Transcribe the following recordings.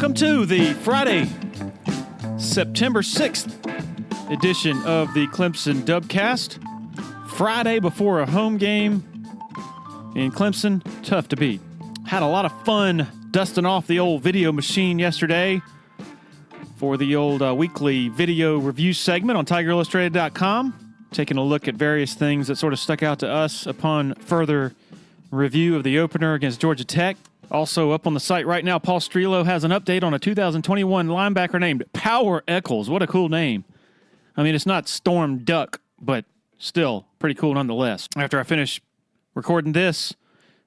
Welcome to the Friday, September 6th edition of the Clemson Dubcast. Friday before a home game in Clemson, tough to beat. Had a lot of fun dusting off the old video machine yesterday for the old weekly video review segment on TigerIllustrated.com, taking a look at various things that sort of stuck out to us upon further review of the opener against Georgia Tech. Also up on the site right now, Paul Strelo has an update on a 2021 linebacker named Power Eccles. What a cool name. I mean, it's not Storm Duck, but still pretty cool nonetheless. After I finish recording this,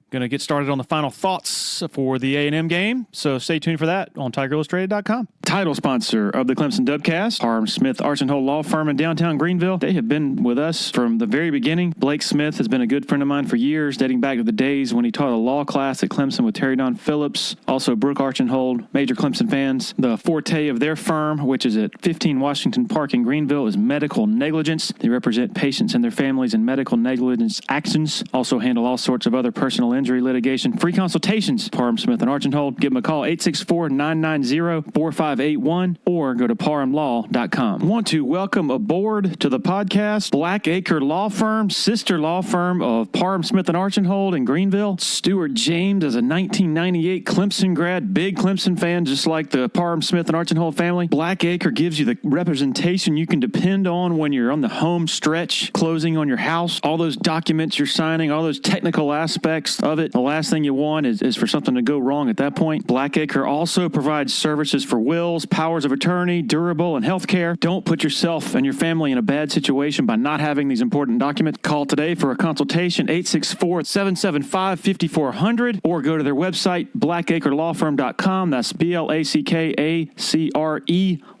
going to get started on the final thoughts for the A&M game, so stay tuned for that on TigerIllustrated.com. Title sponsor of the Clemson Dubcast, Parham Smith Archenhold Law Firm in downtown Greenville. They have been with us from the very beginning. Blake Smith has been a good friend of mine for years, dating back to the days when he taught a law class at Clemson with Terry Don Phillips. Also, Brooke Archenhold, major Clemson fans. The forte of their firm, which is at 15 Washington Park in Greenville, is medical negligence. They represent patients and their families in medical negligence actions. Also handle all sorts of other personal injury litigation. Free consultations. Parham Smith and Archenhold. Give them a call, 864-990-4581, or go to parhamlaw.com. Want to welcome aboard to the podcast Blackacre Law Firm, sister law firm of Parham Smith and Archenhold in Greenville. Stuart James is a 1998 Clemson grad, big Clemson fan, just like the Parham Smith and Archenhold family. Blackacre gives you the representation you can depend on when you're on the home stretch, closing on your house. All those documents you're signing, all those technical aspects of it. The last thing you want is for something to go wrong at that point. Blackacre also provides services for wills, powers of attorney, durable, and healthcare. Don't put yourself and your family in a bad situation by not having these important documents. Call today for a consultation, 864-775-5400, or go to their website, blackacrelawfirm.com. That's BLACKACRE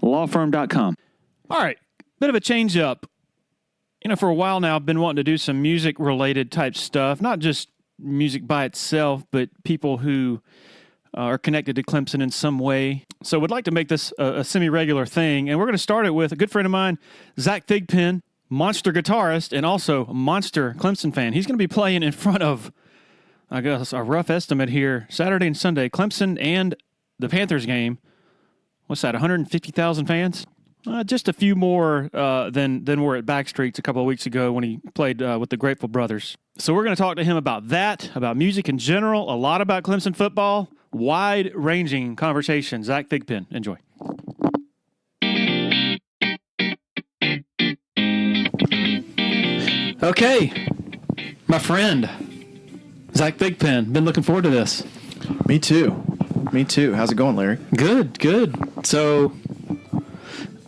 lawfirm.com. All right, bit of a change up. You know, for a while now, I've been wanting to do some music-related type stuff, not just music by itself, but people who are connected to Clemson in some way. So would like to make this a semi-regular thing, and we're going to start it with a good friend of mine, Zach Thigpen, monster guitarist and also monster Clemson fan. He's going to be playing in front of, I guess, a rough estimate here, Saturday and Sunday, Clemson and the Panthers game. What's that, 150,000 fans? Just a few more than were at Backstreets a couple of weeks ago when he played with the Grateful Brothers. So we're going to talk to him about that, about music in general, a lot about Clemson football, wide-ranging conversation. Zach Thigpen, enjoy. Okay, my friend, Zach Thigpen. Been looking forward to this. Me too. How's it going, Larry? Good. So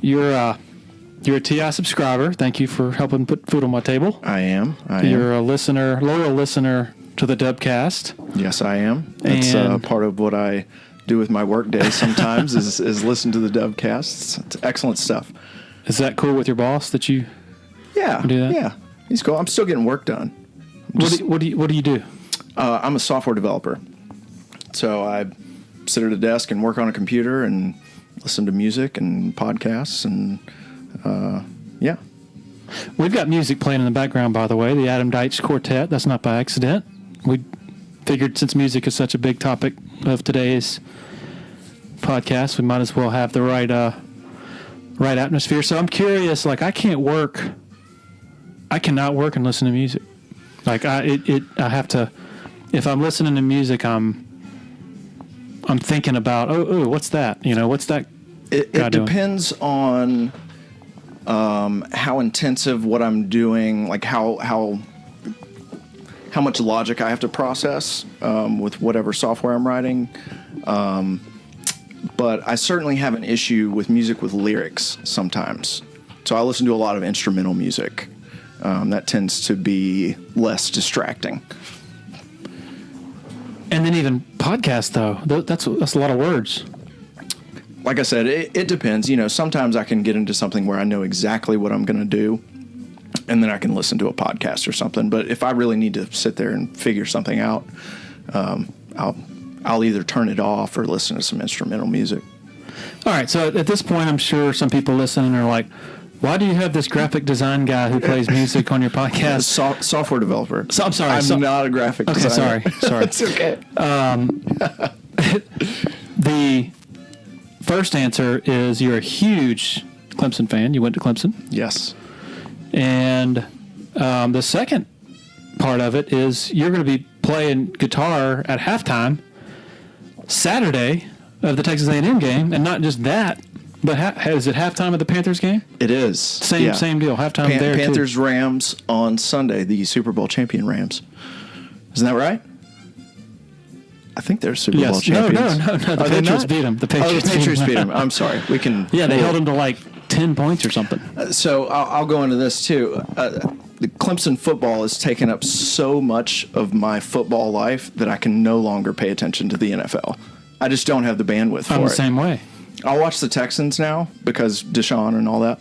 you're a TI subscriber. Thank you for helping put food on my table. I am. You're a loyal listener to the Dubcast. Yes, I am. That's part of what I do with my work day sometimes is listen to the Dubcast. It's excellent stuff. Is that cool with your boss that you do that? Yeah. He's cool. I'm still getting work done. What do you do? I'm a software developer. So I sit at a desk and work on a computer and listen to music and podcasts and yeah. We've got music playing in the background, by the way, the Adam Deitch Quartet. That's not by accident. We figured since music is such a big topic of today's podcast, we might as well have the right atmosphere. So I'm curious, like I cannot work and listen to music. Like I have to, if I'm listening to music, I'm thinking about, what's that? You know, what's that? It depends on how intensive what I'm doing, like how much logic I have to process with whatever software I'm writing. But I certainly have an issue with music with lyrics sometimes. So I listen to a lot of instrumental music. That tends to be less distracting. And then even podcasts, though, that's a lot of words. Like I said, it depends. You know, sometimes I can get into something where I know exactly what I'm going to do, and then I can listen to a podcast or something. But if I really need to sit there and figure something out, I'll either turn it off or listen to some instrumental music. All right. So at this point, I'm sure some people listening are like, why do you have this graphic design guy who plays music on your podcast? Software developer. So, I'm sorry. I'm not a graphic designer. Sorry. It's okay. first answer is you're a huge Clemson fan. You went to Clemson. Yes. And the second part of it is you're going to be playing guitar at halftime Saturday of the Texas A&M game, and not just that, but is it halftime of the Panthers game? It is. Same deal. Halftime there Panthers too. Rams on Sunday, the Super Bowl champion Rams. Isn't that right? I think they're Super Bowl champions. No. The Patriots beat them. The Patriots beat them. I'm sorry. We can. Yeah, they held them to like 10 points or something. So I'll go into this too. The Clemson football has taken up so much of my football life that I can no longer pay attention to the NFL. I just don't have the bandwidth for it. I'm the same way. I'll watch the Texans now because Deshaun and all that,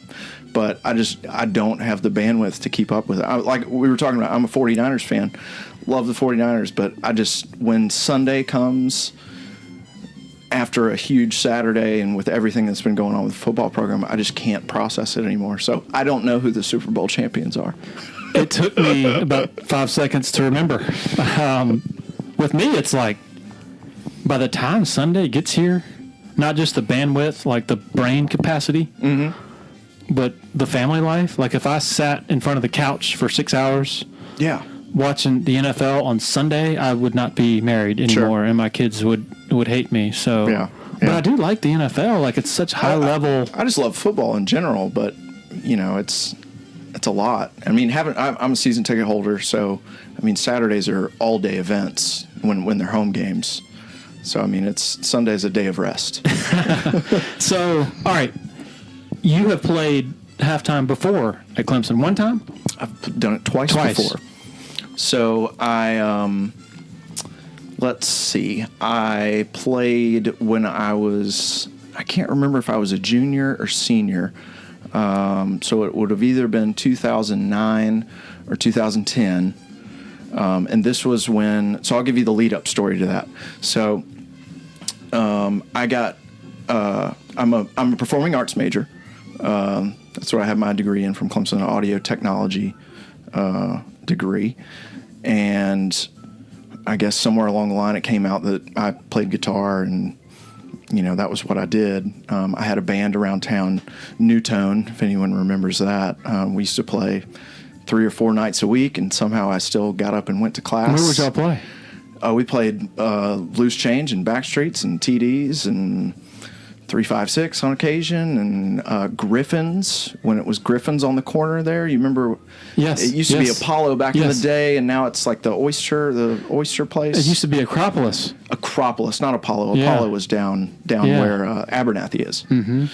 but I don't have the bandwidth to keep up with it. Like we were talking about, I'm a 49ers fan. Love the 49ers, but when Sunday comes after a huge Saturday and with everything that's been going on with the football program, I just can't process it anymore. So I don't know who the Super Bowl champions are. It took me about 5 seconds to remember. With me, it's like by the time Sunday gets here, not just the bandwidth, like the brain capacity, but the family life. Like if I sat in front of the couch for 6 hours watching the NFL on Sunday, I would not be married anymore, and my kids would hate me. So, But I do like the NFL. Like it's such high level. I just love football in general, but it's a lot. I mean, I'm a season ticket holder, so I mean Saturdays are all day events when they're home games. So I mean, Sunday's a day of rest. So, all right, you have played halftime before at Clemson one time? I've done it twice before. So let's see. I played when I can't remember if I was a junior or senior. So it would have either been 2009 or 2010. And this was so I'll give you the lead up story to that. So, I'm a performing arts major. That's what I have my degree in from Clemson, audio technology, degree. And I guess somewhere along the line it came out that I played guitar and, that was what I did. I had a band around town, New Tone, if anyone remembers that. We used to play 3 or 4 nights a week, and somehow I still got up and went to class. Where would y'all play? We played Loose Change and Backstreets and TDs and 3-5-6 on occasion, and Griffin's, when it was Griffin's on the corner there. You remember? Yes. It used to be Apollo back in the day, and now it's like the oyster place. It used to be Acropolis. Acropolis, not Apollo. Apollo was down where Abernathy is. Mm-hmm.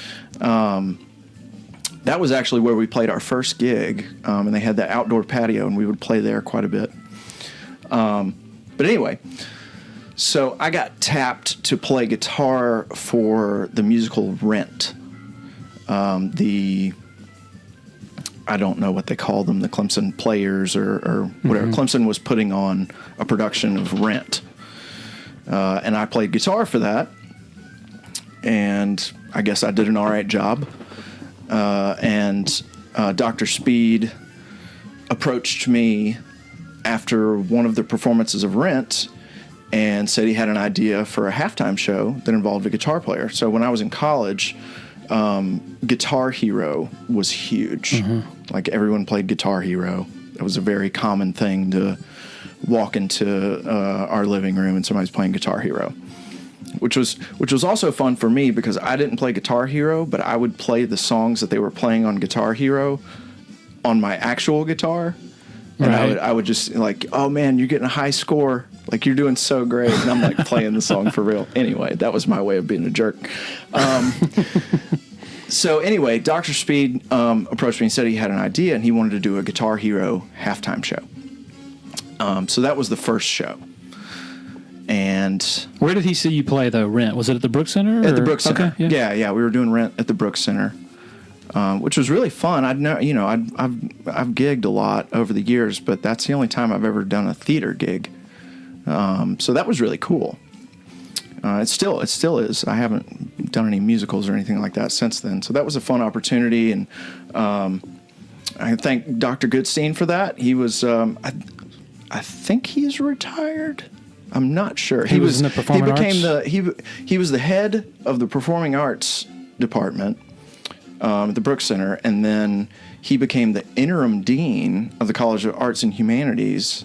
That was actually where we played our first gig, and they had that outdoor patio, and we would play there quite a bit. But anyway, so I got tapped to play guitar for the musical Rent. I don't know what they call them, the Clemson Players or whatever. Mm-hmm. Clemson was putting on a production of Rent. And I played guitar for that. And I guess I did an all right job. And Dr. Speed approached me after one of the performances of Rent and said he had an idea for a halftime show that involved a guitar player. So when I was in college, Guitar Hero was huge. Mm-hmm. Like everyone played Guitar Hero. It was a very common thing to walk into our living room and somebody's playing Guitar Hero. Which was also fun for me because I didn't play Guitar Hero, but I would play the songs that they were playing on Guitar Hero on my actual guitar. And I would just like, oh man, you're getting a high score. Like you're doing so great. And I'm like playing the song for real. Anyway, that was my way of being a jerk. So anyway, Dr. Speed approached me and said he had an idea and he wanted to do a Guitar Hero halftime show. So that was the first show. And where did he see you play the Rent? Was it at the Brooks Center? At the Brooks Center. Okay, yeah. We were doing Rent at the Brooks Center, which was really fun. I've gigged a lot over the years, but that's the only time I've ever done a theater gig. So that was really cool. It still is. I haven't done any musicals or anything like that since then. So that was a fun opportunity, and I thank Dr. Goodstein for that. He was, I think he's retired. I'm not sure. He was in the performing arts? He was the head of the performing arts department at the Brooks Center, and then he became the interim dean of the College of Arts and Humanities.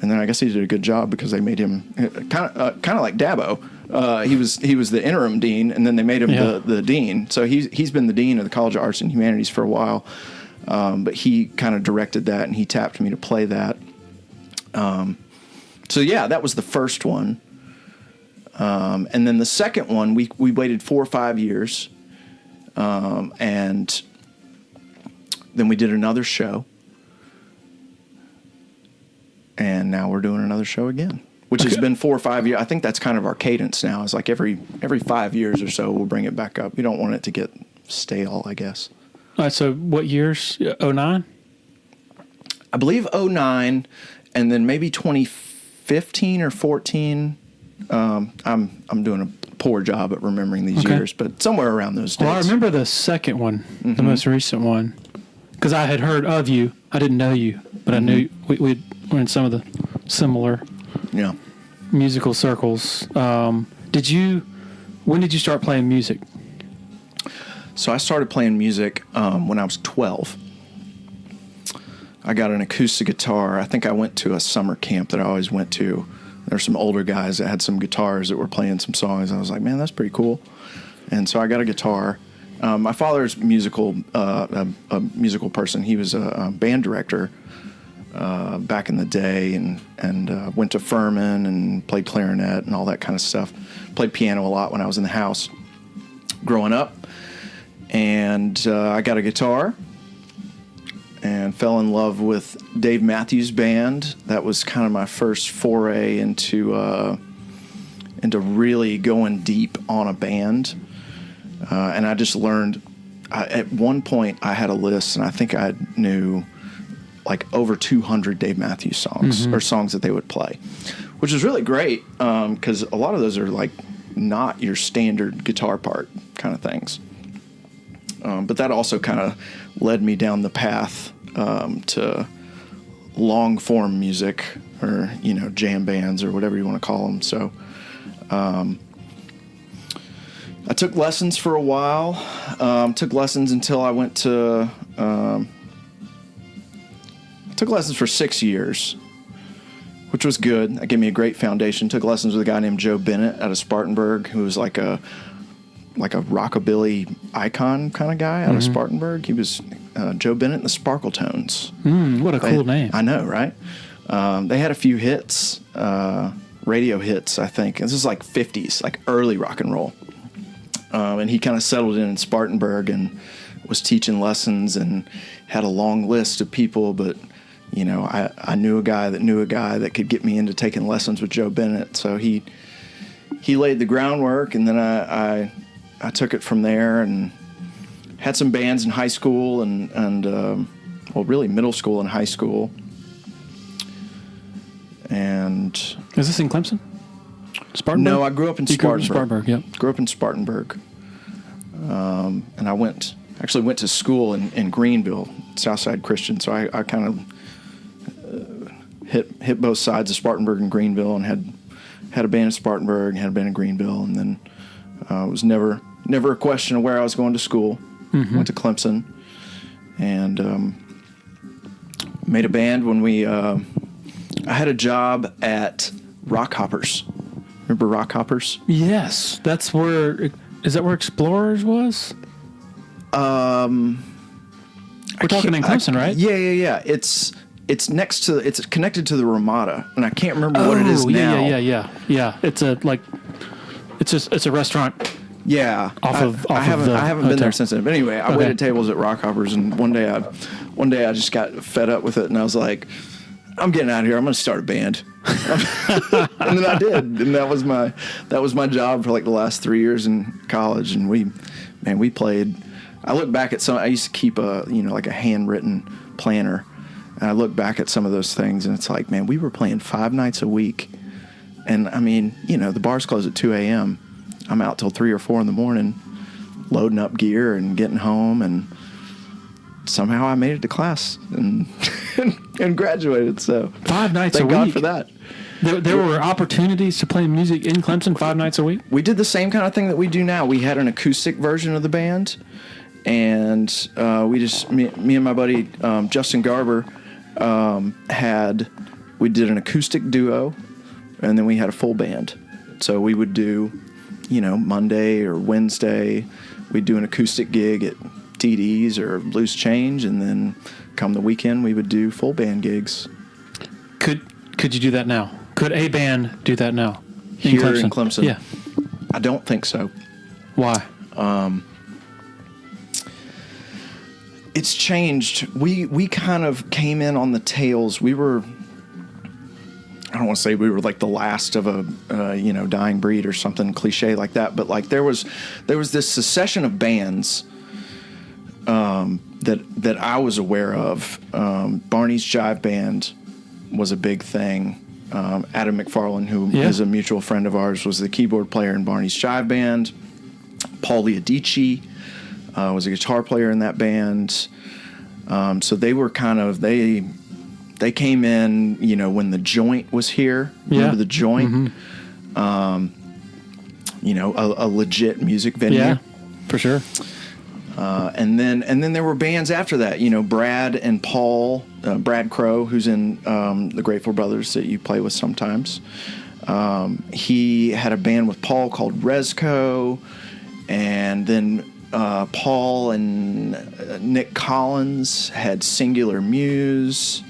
And then I guess he did a good job because they made him kind of like Dabo. He was the interim dean, and then they made him the dean. So he's been the dean of the College of Arts and Humanities for a while. But he kind of directed that, and he tapped me to play that. So yeah, that was the first one. And then the second one, we waited 4 or 5 years, and then we did another show. And now we're doing another show again, which has been 4 or 5 years. I think that's kind of our cadence now. It's like every 5 years or so, we'll bring it back up. We don't want it to get stale, I guess. All right, so what years? 09? I believe 09, and then maybe 2015 or 14. I'm doing a poor job at remembering these years, but somewhere around those dates. Well, I remember the second one, the most recent one, because I had heard of you. I didn't know you, but I knew we were in some of the similar musical circles. When did you start playing music? So I started playing music when I was 12. I got an acoustic guitar. I think I went to a summer camp that I always went to. There were some older guys that had some guitars that were playing some songs. I was like, man, that's pretty cool. And so I got a guitar. My father's a musical person. He was a band director back in the day, and went to Furman and played clarinet and all that kind of stuff. Played piano a lot when I was in the house growing up. And I got a guitar and fell in love with Dave Matthews Band. That was kind of my first foray into really going deep on a band. And I just learned, at one point I had a list, and I think I knew like over 200 Dave Matthews songs, or songs that they would play, which is really great because a lot of those are like not your standard guitar part kind of things. But that also kind of led me down the path to long form music, or jam bands, or whatever you want to call them. So I took lessons for a while. Took lessons until I went to. Took lessons for 6 years, which was good. That gave me a great foundation. Took lessons with a guy named Joe Bennett out of Spartanburg, who was like a rockabilly icon kind of guy out of Spartanburg. He was Joe Bennett and the Sparkle Tones. What a cool name. I know, right? They had a few hits, radio hits, I think. This is like 50s, like early rock and roll. And he kind of settled in Spartanburg and was teaching lessons and had a long list of people, but I knew a guy that could get me into taking lessons with Joe Bennett. So he laid the groundwork, and then I took it from there and had some bands in high school and really middle school and high school. And is this in Clemson? Spartanburg? No, I grew up in Spartanburg. Spartanburg, yep. Grew up in Spartanburg. And I went to school in Greenville, Southside Christian. So I kind of hit both sides of Spartanburg and Greenville, and had a band in Spartanburg, had a band in Greenville, and then it was never a question of where I was going to school. Went to Clemson, and made a band when I had a job at Rockhoppers. Remember Rockhoppers? Yes, is that where Explorers was? We're talking in Clemson, right? Yeah. It's connected to the Ramada, and I can't remember what it is now. Yeah. It's a restaurant. Yeah, I haven't been there since then. But anyway, I waited tables at Rockhoppers, and one day I just got fed up with it, and I was like, I'm getting out of here. I'm going to start a band. And then I did, and that was my job for like the last 3 years in college. And we played. I look back at some. I used to keep a handwritten planner, and I look back at some of those things, and it's like, man, we were playing 5 nights a week, and I mean, the bars close at 2 a.m. I'm out till 3 or 4 in the morning, loading up gear and getting home, and somehow I made it to class and and graduated. So 5 nights a thank week. God for that. There were opportunities to play music in Clemson 5 nights a week? We did the same kind of thing that we do now. We had an acoustic version of the band, and we just, me and my buddy Justin Garber, we did an acoustic duo, and then we had a full band. So we would do, Monday or Wednesday, we'd do an acoustic gig at TD's or Loose Change, and then come the weekend, we would do full band gigs. Could you do that now? Could a band do that now? Here in Clemson? Yeah. I don't think so. Why? It's changed. We kind of came in on the tails. We were, I don't want to say we were like the last of a dying breed or something cliche like that, but like there was this succession of bands that I was aware of. Barney's Jive Band was a big thing. Adam McFarland, who is a mutual friend of ours, was the keyboard player in Barney's Jive Band. Paul Liadici was a guitar player in that band. So they were kind of, they came in, when the Joint was here. Remember the Joint? Mm-hmm. A legit music venue. Yeah, for sure. And then there were bands after that, Brad and Paul, Brad Crow, who's in the Grateful Brothers that you play with sometimes. He had a band with Paul called Resco, and then Paul and Nick Collins had Singular Muse,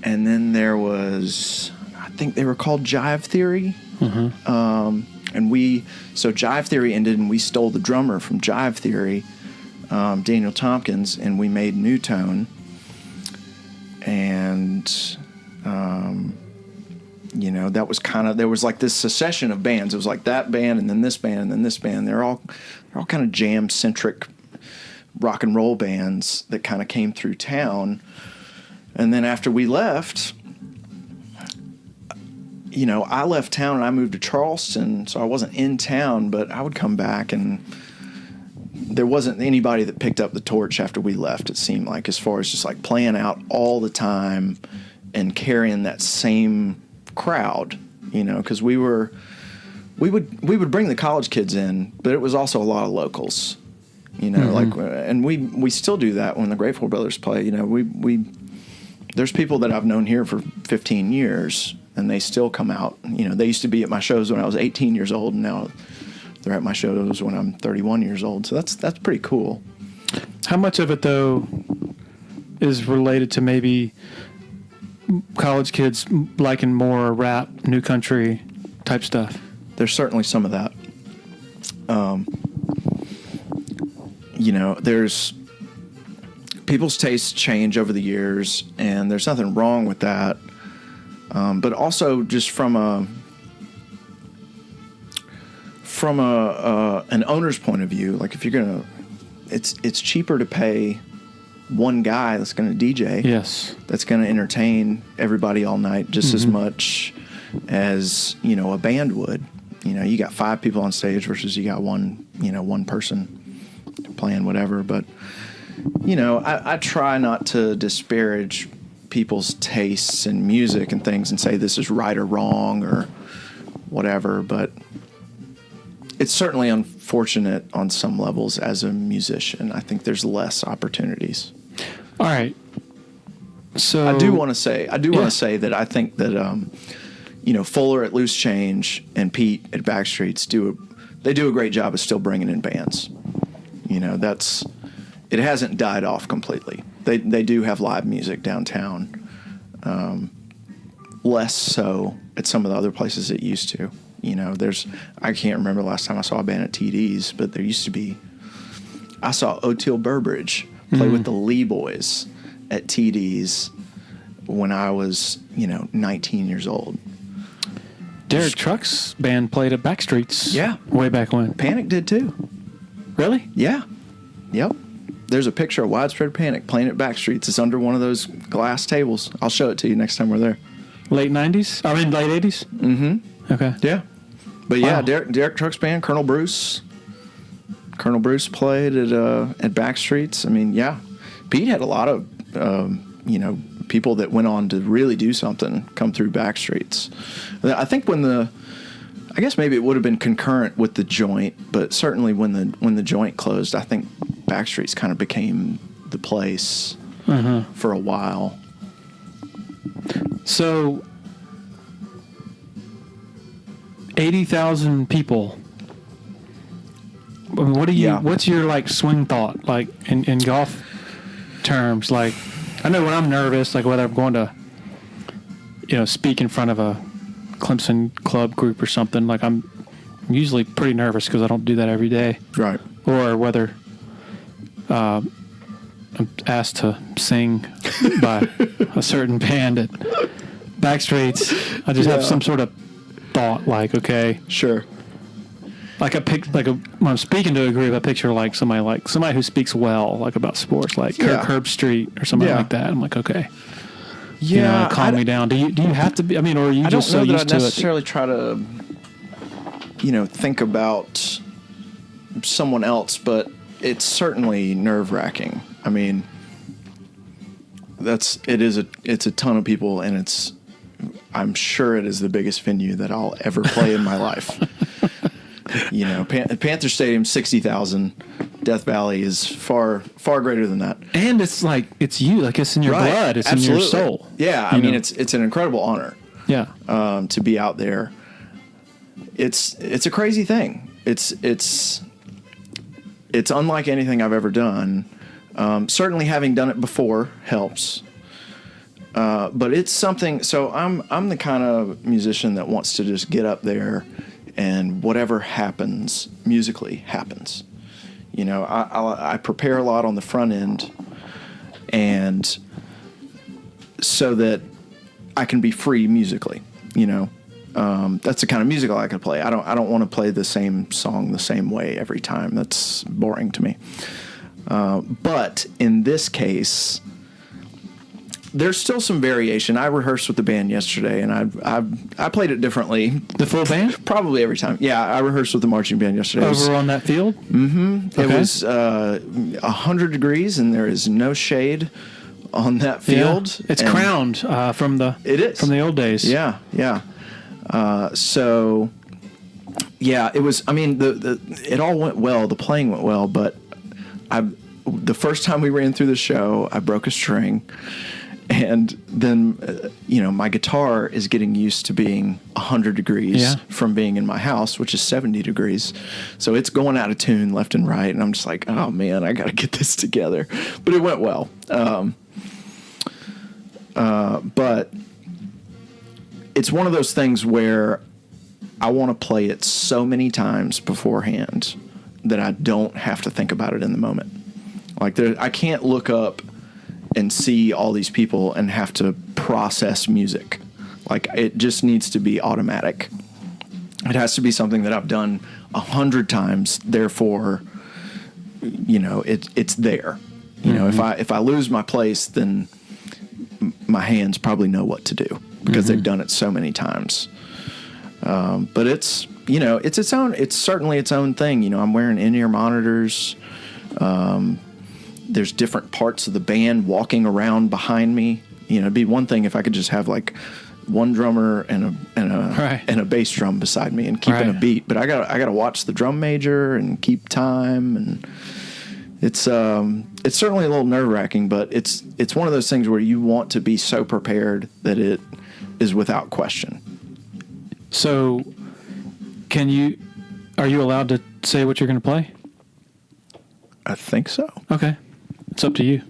and then there was, I think they were called Jive Theory. Mm-hmm. So Jive Theory ended, and we stole the drummer from Jive Theory, Daniel Tompkins, and we made New Tone. And, that was there was like this succession of bands. It was like that band, and then this band, and then this band. They're all kind of jam-centric rock and roll bands that kind of came through town. And then after we left, I left town and I moved to Charleston, so I wasn't in town, but I would come back, and there wasn't anybody that picked up the torch after we left, it seemed like, as far as just like playing out all the time and carrying that same crowd, because we would bring the college kids in, but it was also a lot of locals, mm-hmm. And we still do that when the Grateful Brothers play. There's people that I've known here for 15 years, and they still come out. They used to be at my shows when I was 18 years old, and now they're at my shows when I'm 31 years old. So that's pretty cool. How much of it, though, is related to maybe college kids liking more rap, new country type stuff? There's certainly some of that. There's people's tastes change over the years, and there's nothing wrong with that. But also just from an owner's point of view, like if you're gonna, it's cheaper to pay one guy that's going to DJ, that's going to entertain everybody all night just mm-hmm. as much as a band would. You got 5 people on stage versus you got one person playing whatever. But I try not to disparage people's tastes in music and things and say this is right or wrong or whatever, but it's certainly unfortunate on some levels as a musician. I think there's less opportunities. All right. So I do want to say that I think that Fuller at Loose Change and Pete at Backstreets do a great job of still bringing in bands. It hasn't died off completely. They do have live music downtown. Less so at some of the other places it used to. I can't remember the last time I saw a band at TD's, but there used to be. I saw O'Teal Burbridge play with the Lee Boys at TD's when I was, 19 years old. Derek Truck's band played at Backstreets. Yeah. Way back when. Panic did too. Really? Yeah. Yep. There's a picture of Widespread Panic playing at Backstreets. It's under one of those glass tables. I'll show it to you next time we're there. Late 90s? I mean, late 80s? Mm-hmm. Okay. Yeah. But yeah, Derek Truck's band, Colonel Bruce played at Backstreets. I mean, yeah. Pete had a lot of, people that went on to really do something come through Backstreets. I think I guess maybe it would have been concurrent with the Joint, but certainly when the Joint closed, I think Backstreets kind of became the place for a while. So 80,000 people. I mean, what's your like swing thought like in golf terms? Like, I know when I'm nervous, like whether I'm going to, speak in front of a Clemson club group or something, like I'm usually pretty nervous because I don't do that every day. Right. Or whether I'm asked to sing by a certain band at Backstreets, I just have some sort of thought like, okay, sure. Like when I'm speaking to a group, I picture like somebody who speaks well, like about sports, like Kirk Herbstreit or something like that. I'm like, okay, calm me down. Do you have to be? I mean, or are you just so used to it? I don't know that I necessarily try to, think about someone else, but it's certainly nerve-wracking. I mean, it's a ton of people, and I'm sure it is the biggest venue that I'll ever play in my life. Panther Stadium, 60,000. Death Valley is far, far greater than that. And it's like, it's you, like it's in your blood, it's Absolutely. In your soul. Yeah, I mean, it's an incredible honor. Yeah. To be out there. It's a crazy thing. It's unlike anything I've ever done. Certainly having done it before helps. But it's something, so I'm the kind of musician that wants to just get up there and whatever happens musically happens. I prepare a lot on the front end, and so that I can be free musically. That's the kind of music I like to play. I don't want to play the same song the same way every time. That's boring to me. But in this case, there's still some variation. I rehearsed with the band yesterday, and I played it differently. The full band? Probably every time. Yeah, I rehearsed with the marching band yesterday. Over on that field? Mm-hmm. Okay. It was 100 degrees, and there is no shade on that field. Yeah. It's crowned from the old days. Yeah, yeah. So, yeah, it was. I mean, it all went well. The playing went well, but the first time we ran through the show, I broke a string. And then, my guitar is getting used to being 100 degrees from being in my house, which is 70 degrees. So it's going out of tune left and right. And I'm just like, oh, man, I got to get this together. But it went well. But it's one of those things where I want to play it so many times beforehand that I don't have to think about it in the moment. Like, I can't look up and see all these people and have to process music. Like, it just needs to be automatic. It has to be something that I've done 100 times. Therefore, it's there. If I lose my place, then my hands probably know what to do because they've done it so many times. But it's certainly its own thing. I'm wearing in-ear monitors. There's different parts of the band walking around behind me. It'd be one thing if I could just have like one drummer and a bass drum beside me and keeping a beat. But I gotta watch the drum major and keep time, and it's certainly a little nerve-wracking. But it's one of those things where you want to be so prepared that it is without question. So, are you allowed to say what you're going to play? I think so. Okay. It's up to you.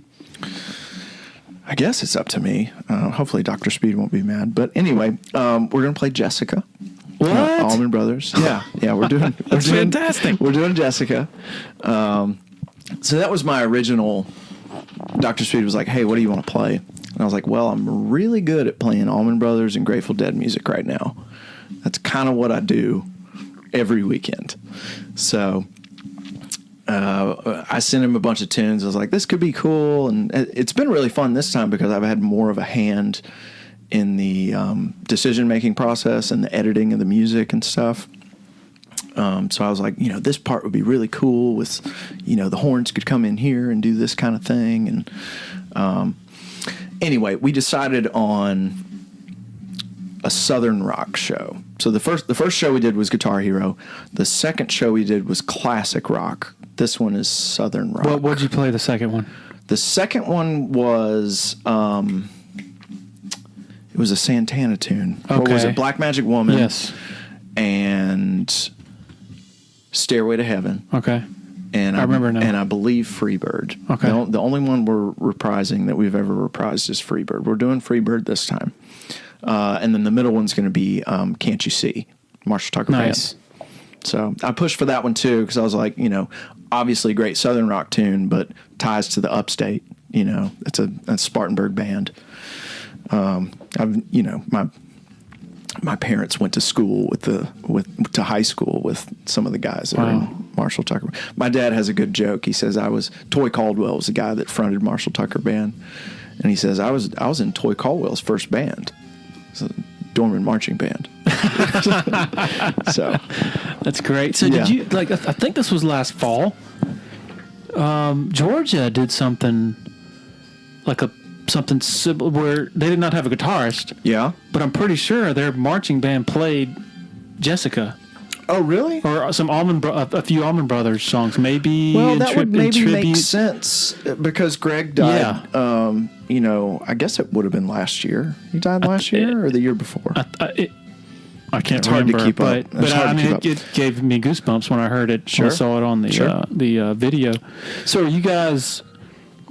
I guess it's up to me. Hopefully Dr. Speed won't be mad. But anyway, we're going to play Jessica. What? Allman Brothers. Yeah, we're doing... That's fantastic. We're doing Jessica. So that was my original... Dr. Speed was like, hey, what do you want to play? And I was like, well, I'm really good at playing Allman Brothers and Grateful Dead music right now. That's kind of what I do every weekend. So... I sent him a bunch of tunes. I was like, this could be cool. And it's been really fun this time because I've had more of a hand in the decision-making process and the editing of the music and stuff. So I was like, this part would be really cool with, the horns could come in here and do this kind of thing. anyway, we decided on a Southern rock show. So the first show we did was Guitar Hero. The second show we did was classic rock. This one is Southern rock. What did you play the second one? The second one was it was a Santana tune. Okay. What was it? Black Magic Woman. Yes. And Stairway to Heaven. Okay. And I remember now. And I believe Freebird. Okay. The only one we're reprising that we've ever reprised is Freebird. We're doing Freebird this time. And then the middle one's going to be Can't You See? Marshall Tucker Nice. Band. So I pushed for that one too because I was like, obviously a great Southern rock tune, but ties to the upstate. It's a Spartanburg band. My parents went to school to high school with some of the guys that were in Marshall Tucker. My dad has a good joke. He says Toy Caldwell was the guy that fronted Marshall Tucker Band, and he says I was in Toy Caldwell's first band, it's a Dorman marching band. So that's great. So did you I think this was last fall. Georgia did something something similar where they did not have a guitarist. Yeah. But I'm pretty sure their marching band played Jessica. Oh, really? Or a few Allman Brothers songs, maybe. Well, that would maybe make tribute. sense because Greg died. Yeah. I guess it would have been last year. He died last year or the year before? I can't it's hard remember. To keep up. But it gave me goosebumps when I heard it. Sure. When I saw it on the video. So are you guys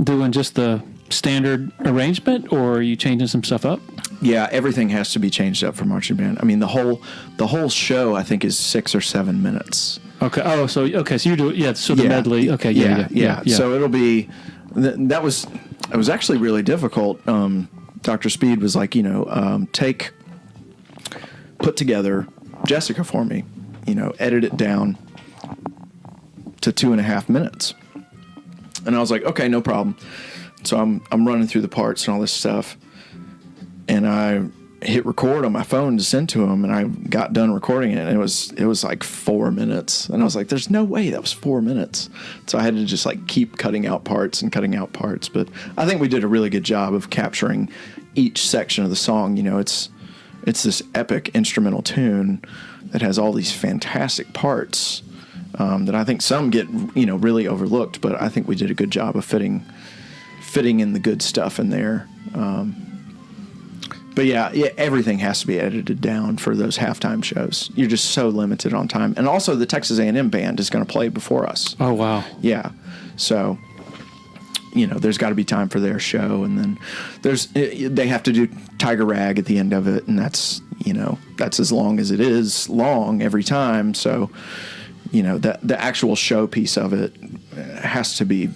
doing just the standard arrangement, or are you changing some stuff up? Yeah, everything has to be changed up for marching band. I mean, the whole show I think is 6 or 7 minutes. Okay. Oh, so you do it. Yeah. So the medley. Okay. Yeah. So it'll be. It was actually really difficult. Dr. Speed was like, put together Jessica for me, edit it down to 2.5 minutes. And I was like, okay, no problem. So I'm running through the parts and all this stuff, and I hit record on my phone to send to him, and I got done recording it, and it was like 4 minutes, and I was like, there's no way that was 4 minutes. So I had to just keep cutting out parts, but I think we did a really good job of capturing each section of the song. It's this epic instrumental tune that has all these fantastic parts that I think some get really overlooked, but I think we did a good job of fitting in the good stuff in there. But yeah, everything has to be edited down for those halftime shows. You're just so limited on time. And also the Texas A&M band is going to play before us. Oh, wow. Yeah. So, there's got to be time for their show. And then they have to do Tiger Rag at the end of it. And that's as long as it is long every time. So, the actual show piece of it has to be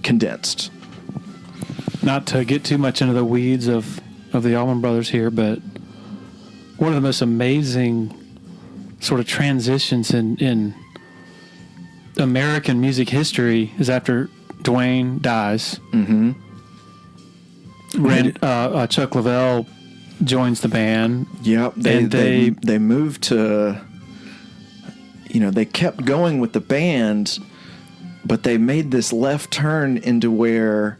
condensed. Not to get too much into the weeds of the Allman Brothers here, but one of the most amazing sort of transitions in American music history is after Dwayne dies. Mm-hmm. Chuck Leavell joins the band. Yep. They moved to, they kept going with the band, but they made this left turn into where,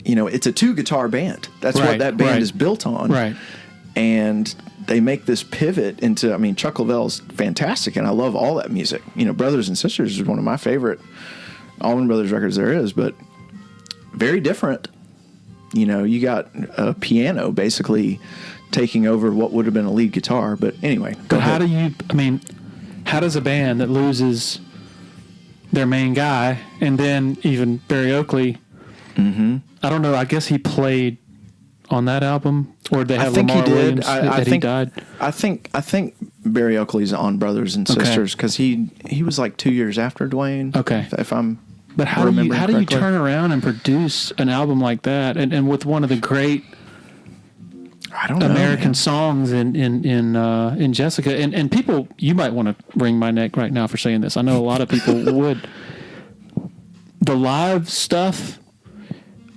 it's a 2-guitar band. That's what that band is built on. Right. And they make this pivot into, Chuck Leavell's fantastic, and I love all that music. Brothers and Sisters is one of my favorite Allman Brothers records there is, but very different. You got a piano basically taking over what would have been a lead guitar. But anyway, but how does a band that loses their main guy, and then even Barry Oakley, I don't know, I guess he played on that album, or they have Lamar Williams he died? I think Barry Oakley's on Brothers and Sisters because he was like 2 years after Dwayne. Okay. If I'm But how do you turn around and produce an album like that, and with one of the great American songs in Jessica, and people, you might want to wring my neck right now for saying this. I know a lot of people would. The live stuff,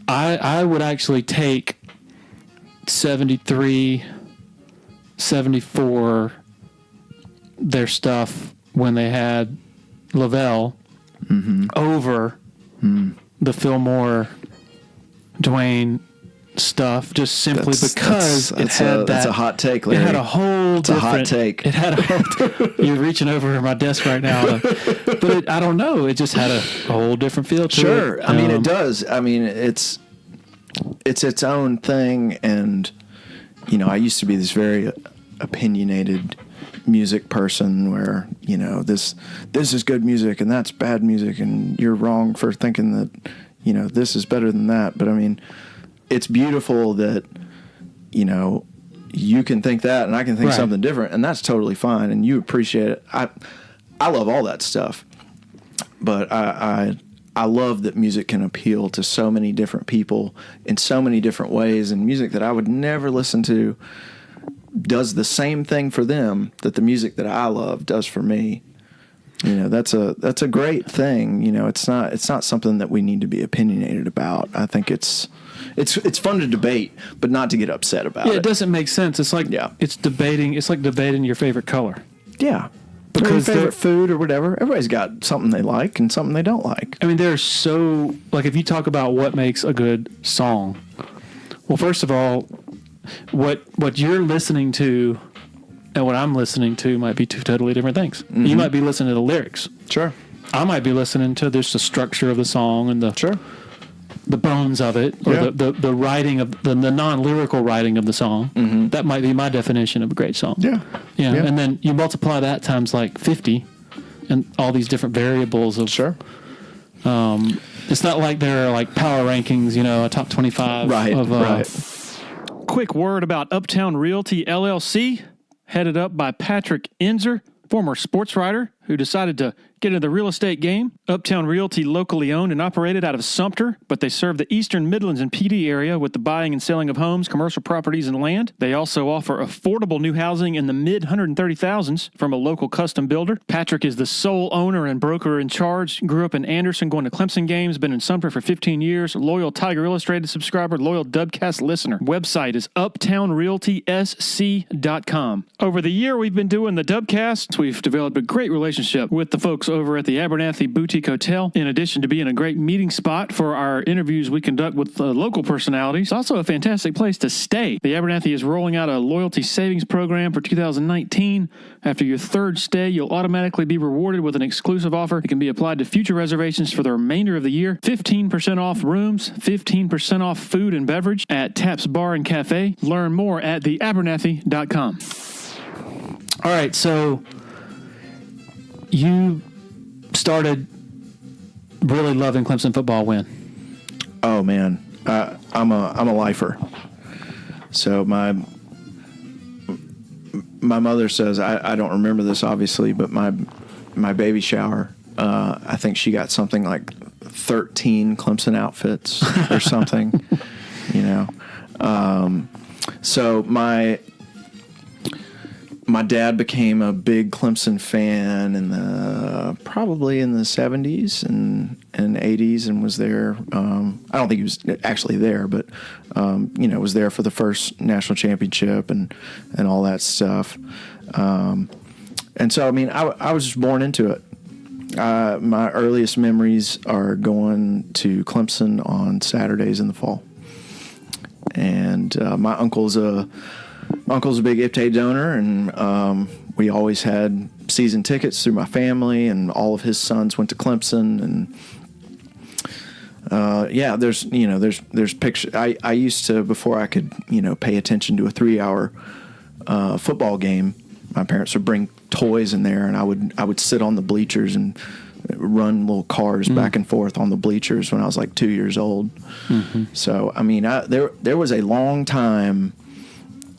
I would actually take 73, 74, their stuff when they had Leavell over the Fillmore, Dwayne, stuff just simply because that's a hot take, Larry. It had a whole it's different. A hot take. It had a whole. You're reaching over my desk right now, but I don't know. It just had a whole different feel to it. Sure, I mean it does. I mean it's its own thing, and I used to be this very opinionated music person where this is good music and that's bad music and you're wrong for thinking that this is better than that. But I mean, it's beautiful that you can think that and I can think something different, and that's totally fine, and you appreciate it. I love all that stuff, but I love that music can appeal to so many different people in so many different ways, and music that I would never listen to does the same thing for them that the music that I love does for me. That's a great thing. It's not something that we need to be opinionated about. I think it's fun to debate, but not to get upset about it. Yeah, it doesn't make sense. It's like it's debating. It's like debating your favorite color. Yeah, because your favorite food or whatever. Everybody's got something they like and something they don't like. I mean, there's so if you talk about what makes a good song, well, first of all, what you're listening to and what I'm listening to might be two totally different things. Mm-hmm. You might be listening to the lyrics. Sure. I might be listening to the structure of the song and the bones of it, or the writing of the non-lyrical writing of the song. Mm-hmm. That might be my definition of a great song. Yeah. And then you multiply that times 50 and all these different variables of it's not like there are power rankings, a top 25 right. Quick word about Uptown Realty LLC, headed up by Patrick Enzer, former sports writer who decided to get into the real estate game. Uptown Realty, locally owned and operated out of Sumter, but they serve the Eastern Midlands and PD area with the buying and selling of homes, commercial properties, and land. They also offer affordable new housing in the mid 130,000s from a local custom builder. Patrick is the sole owner and broker in charge. Grew up in Anderson, going to Clemson games, been in Sumter for 15 years, loyal Tiger Illustrated subscriber, loyal Dubcast listener. Website is uptownrealtysc.com. Over the year we've been doing the Dubcast, we've developed a great relationship with the folks over at the Abernathy Boutique Hotel. In addition to being a great meeting spot for our interviews we conduct with local personalities, also a fantastic place to stay. The Abernathy is rolling out a loyalty savings program for 2019. After your third stay, you'll automatically be rewarded with an exclusive offer. It can be applied to future reservations for the remainder of the year. 15% off rooms, 15% off food and beverage at Taps Bar and Cafe. Learn more at theabernathy.com. All right, so you started really loving Clemson football when? Oh man, I'm a lifer. So my mother says I don't remember this obviously, but my baby shower, I think she got something like 13 Clemson outfits or something, So my dad became a big Clemson fan probably in the 70s and 80s, and was there. I don't think he was actually there, but was there for the first national championship and all that stuff. And so, I mean, I was just born into it. My earliest memories are going to Clemson on Saturdays in the fall, and my uncle's a big IPTAY donor, and we always had season tickets through my family, and all of his sons went to Clemson, and there's pictures. I used to, before I could pay attention to a 3-hour football game, my parents would bring toys in there, and I would sit on the bleachers and run little cars back and forth on the bleachers when I was like 2 years old. Mm-hmm. So I mean, there was a long time.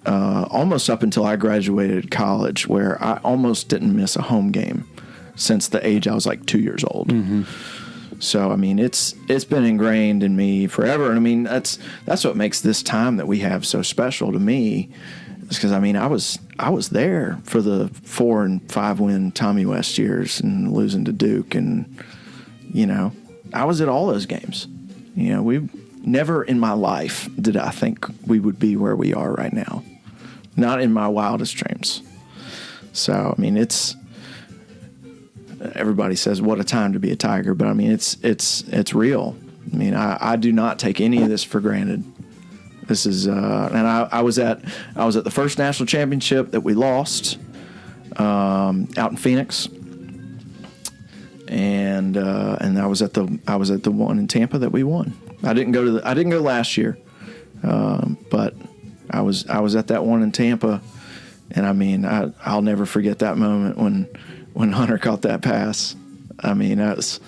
Almost up until I graduated college, where I almost didn't miss a home game since the age I was like 2 years old. Mm-hmm. So I mean, it's been ingrained in me forever, and I mean that's what makes this time that we have so special to me. Is because I mean I was there for the 4 and 5 win Tommy West years and losing to Duke, and I was at all those games. We never in my life did I think we would be where we are right now. Not in my wildest dreams. So, I mean, everybody says, what a time to be a Tiger, but I mean, it's real. I mean, I do not take any of this for granted. This is, and I was at the first national championship that we lost, out in Phoenix, and I was at the one in Tampa that we won. I didn't go last year, but I was at that one in Tampa, and I mean I'll never forget that moment when Hunter caught that pass. I mean, I was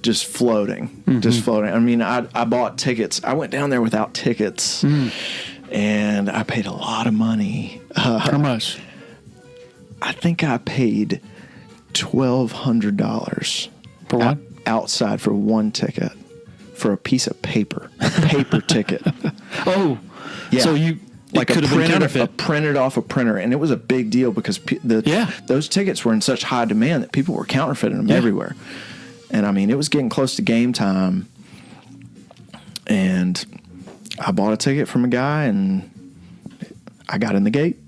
just floating. I mean, I bought tickets. I went down there without tickets, and I paid a lot of money. How much? I think I paid $1,200 for what? Outside for one ticket, for a piece of paper ticket. Oh, yeah. So you like could have been counterfeit. Printed off a printer, and it was a big deal because those tickets were in such high demand that people were counterfeiting them everywhere. And I mean, it was getting close to game time, and I bought a ticket from a guy, and I got in the gate,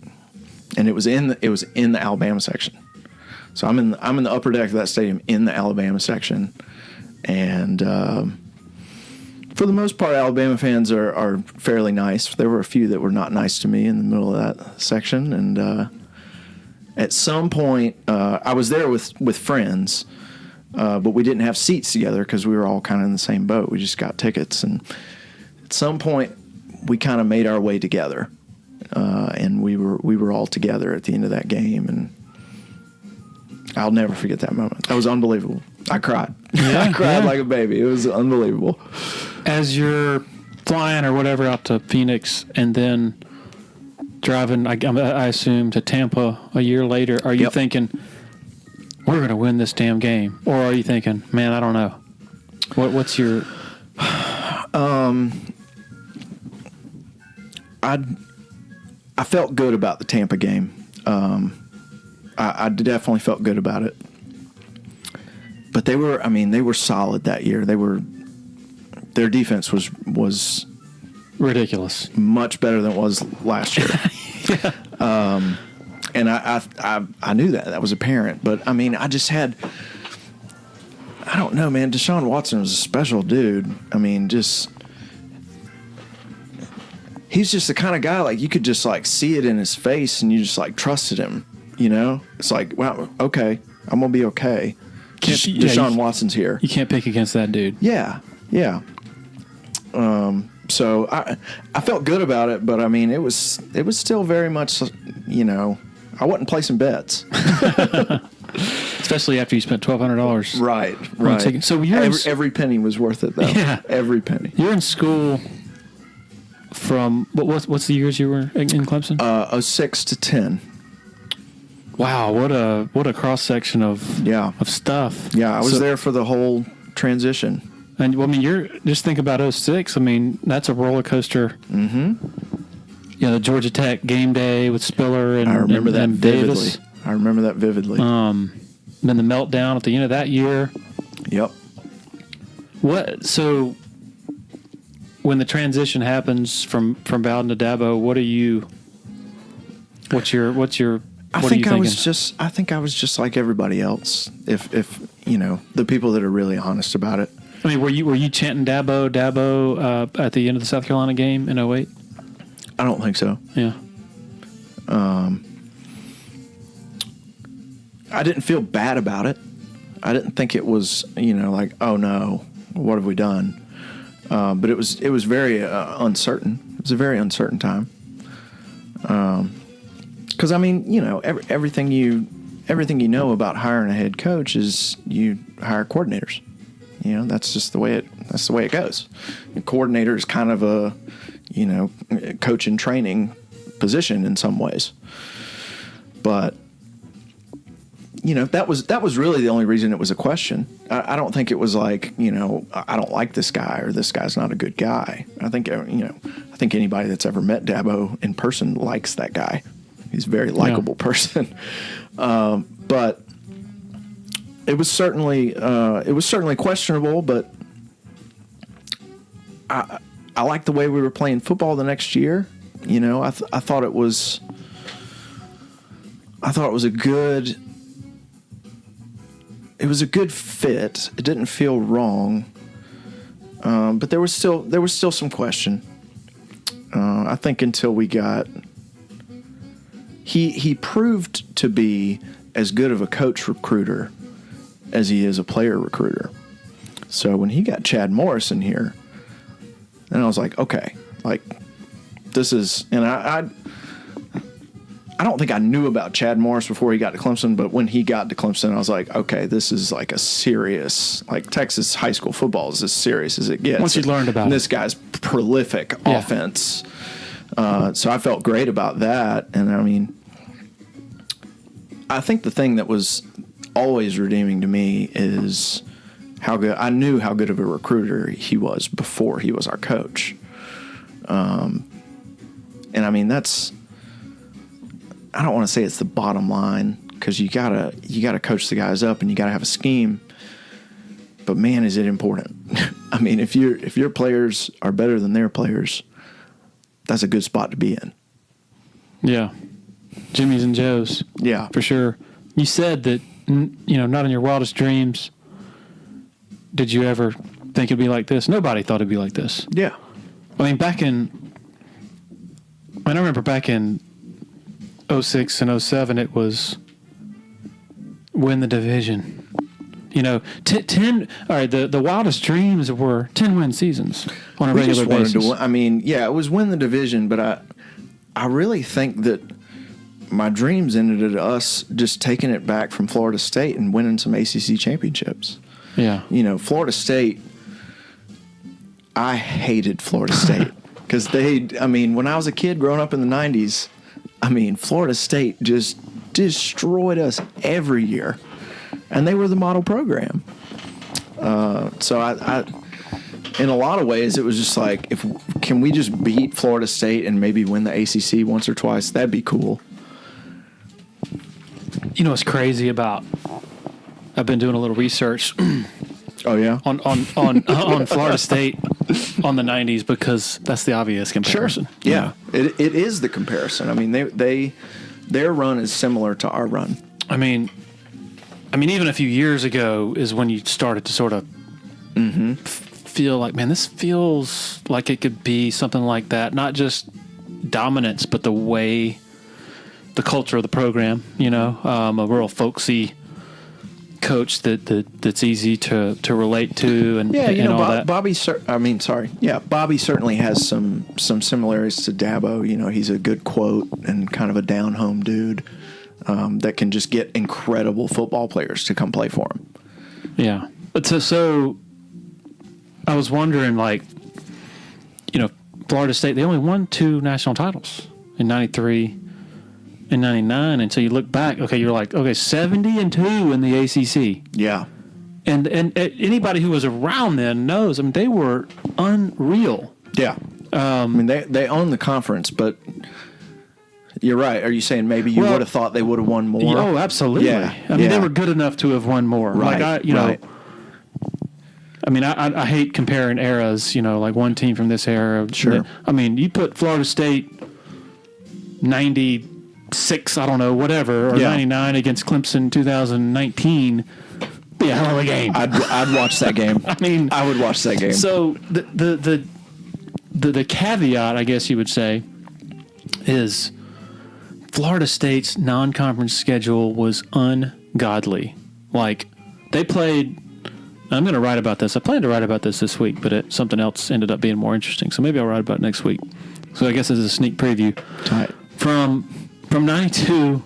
and it was in the Alabama section. So I'm in the upper deck of that stadium in the Alabama section, and for the most part, Alabama fans are fairly nice. There were a few that were not nice to me in the middle of that section, and at some point, I was there with friends. But we didn't have seats together because we were all kind of in the same boat. We just got tickets, and at some point, we kind of made our way together, and we were all together at the end of that game, and I'll never forget that moment. That was unbelievable. I cried. I cried like a baby. It was unbelievable. As you're flying or whatever out to Phoenix, and then driving, I assume, to Tampa a year later, are you thinking, we're going to win this damn game? Or are you thinking, man, I don't know? What's your... I felt good about the Tampa game. I definitely felt good about it. But they were solid that year. Their defense was ridiculous. Much better than it was last year. Yeah. And I knew that. That was apparent. But, I mean, I don't know, man. Deshaun Watson was a special dude. I mean, he's just the kind of guy, like, you could just, like, see it in his face, and you just, like, trusted him, you know? It's like, wow, okay, I'm going to be okay. Deshaun Watson's here. You can't pick against that dude. Yeah. So I felt good about it, but, I mean, it was still very much, you know, I wasn't placing bets. Especially after you spent $1,200. Right. So you're every penny was worth it, though. Yeah. Every penny. You're in school from, what's the years you were in Clemson? 06 to 10. Wow, what a cross-section of stuff. Yeah, I was there for the whole transition. And, well, I mean, just think about 06. I mean, that's a roller coaster. Mm-hmm. You know, the Georgia Tech game day with Spiller and I remember that vividly. Davis. I remember that vividly. Then the meltdown at the end of that year. Yep. So when the transition happens from Bowden to Dabo, what are you thinking? I think I was just like everybody else. If you know, the people that are really honest about it. I mean, were you chanting Dabo at the end of the South Carolina game in 08? I don't think so. Yeah. I didn't feel bad about it. I didn't think it was, you know, like, oh no, what have we done? But it was very uncertain. It was a very uncertain time. Because I mean, you know, everything you know about hiring a head coach is you hire coordinators. You know, that's just the way it goes. A coordinator is kind of a, you know, coach and training position in some ways. But, you know, that was really the only reason it was a question. I don't think it was like, you know, I don't like this guy or this guy's not a good guy. I think, you know, I think anybody that's ever met Dabo in person likes that guy. He's a very likable person. But it was certainly questionable, but I liked the way we were playing football the next year. You know, I thought it was a good fit. It didn't feel wrong, but there was still some question. I think until we got... He proved to be as good of a coach recruiter as he is a player recruiter. So when he got Chad Morris in here, and I was like, okay, like this is... And I don't think I knew about Chad Morris before he got to Clemson, but when he got to Clemson, I was like, okay, this is like a serious, like Texas high school football is as serious as it gets. Once you learned about this guy's prolific offense. So I felt great about that. And I mean, I think the thing that was always redeeming to me is how good, I knew how good of a recruiter he was before he was our coach. And I mean, that's, I don't want to say it's the bottom line, because you gotta coach the guys up and you gotta have a scheme. But man, is it important. I mean, if your players are better than their players, that's a good spot to be in. Yeah. Jimmy's and Joe's. Yeah. For sure. You said that, not in your wildest dreams did you ever think it'd be like this. Nobody thought it'd be like this. Yeah. I mean, I remember back in 06 and 07, it was win the division. 10. All right, the wildest dreams were 10-win seasons on a regular basis. It was win the division, but I really think that my dreams ended at us just taking it back from Florida State and winning some ACC championships. Yeah. Florida State, I hated Florida State because when I was a kid growing up in the 90s, Florida State just destroyed us every year, and they were the model program. So I in a lot of ways, it was just like, can we just beat Florida State and maybe win the ACC once or twice? That'd be cool. What's crazy about? I've been doing a little research. Oh yeah, on Florida State on the 90s, because that's the obvious comparison. Sure. Yeah, it is the comparison. I mean, their run is similar to our run. I mean, even a few years ago is when you started to sort of feel like, man, this feels like it could be something like that. Not just dominance, but the way, the culture of the program. A real folksy coach that's easy to relate to, and and all that. Bobby certainly has some similarities to Dabo. He's a good quote and kind of a down home dude that can just get incredible football players to come play for him. Yeah, but so I was wondering, Florida State, they only won 2 national titles in '93 and '99, and so you look back, you're like, 70-2 in the ACC. Yeah. And anybody who was around then knows, they were unreal. Yeah. They own the conference, but you're right. Are you saying maybe you would have thought they would have won more? Oh, absolutely. Yeah. They were good enough to have won more. Right. Right. I hate comparing eras, like one team from this era. Sure. You put Florida State 96, I don't know, whatever, or 99 against Clemson 2019. Be a hell of a game. I'd watch that game. I would watch that game. So the caveat, I guess you would say, is Florida State's non-conference schedule was ungodly. Like, they played... I'm going to write about this. I planned to write about this week, but something else ended up being more interesting. So maybe I'll write about it next week. So I guess this is a sneak preview. Right. From 92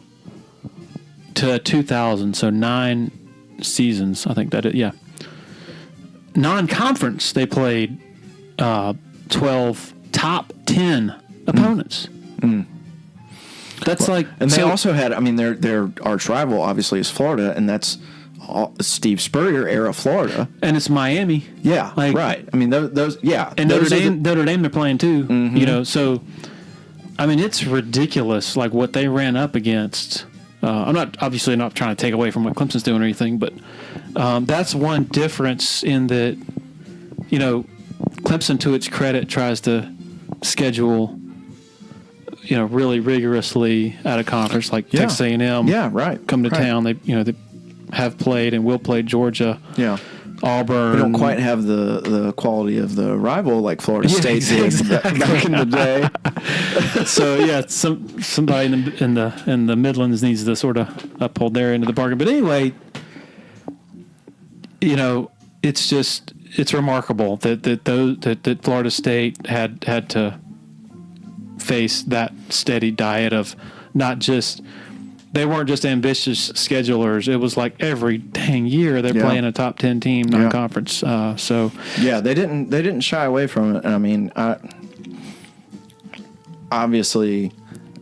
to 2000, so 9 seasons, I think that it, yeah. Non-conference, they played 12 top 10 opponents. That's and they also had, their arch rival obviously is Florida, and that's Steve Spurrier era Florida, and it's Miami. Yeah, right. Those. Yeah, and Notre Dame they're playing too. So it's ridiculous, like what they ran up against. I'm not trying to take away from what Clemson's doing or anything, but that's one difference in that. Clemson, to its credit, tries to schedule, really rigorously at a conference like Texas A&M. Yeah, right. Come to town. They have played and will play Georgia. Yeah. Auburn. We don't quite have the quality of the rival like Florida State did back in the day. So yeah, somebody in the Midlands needs to sort of uphold their end of the bargain. But anyway, it's remarkable that Florida State had to face that steady diet of not just. They weren't just ambitious schedulers. It was like every dang year they're playing a top 10 team non-conference. So they didn't shy away from it. And I mean, obviously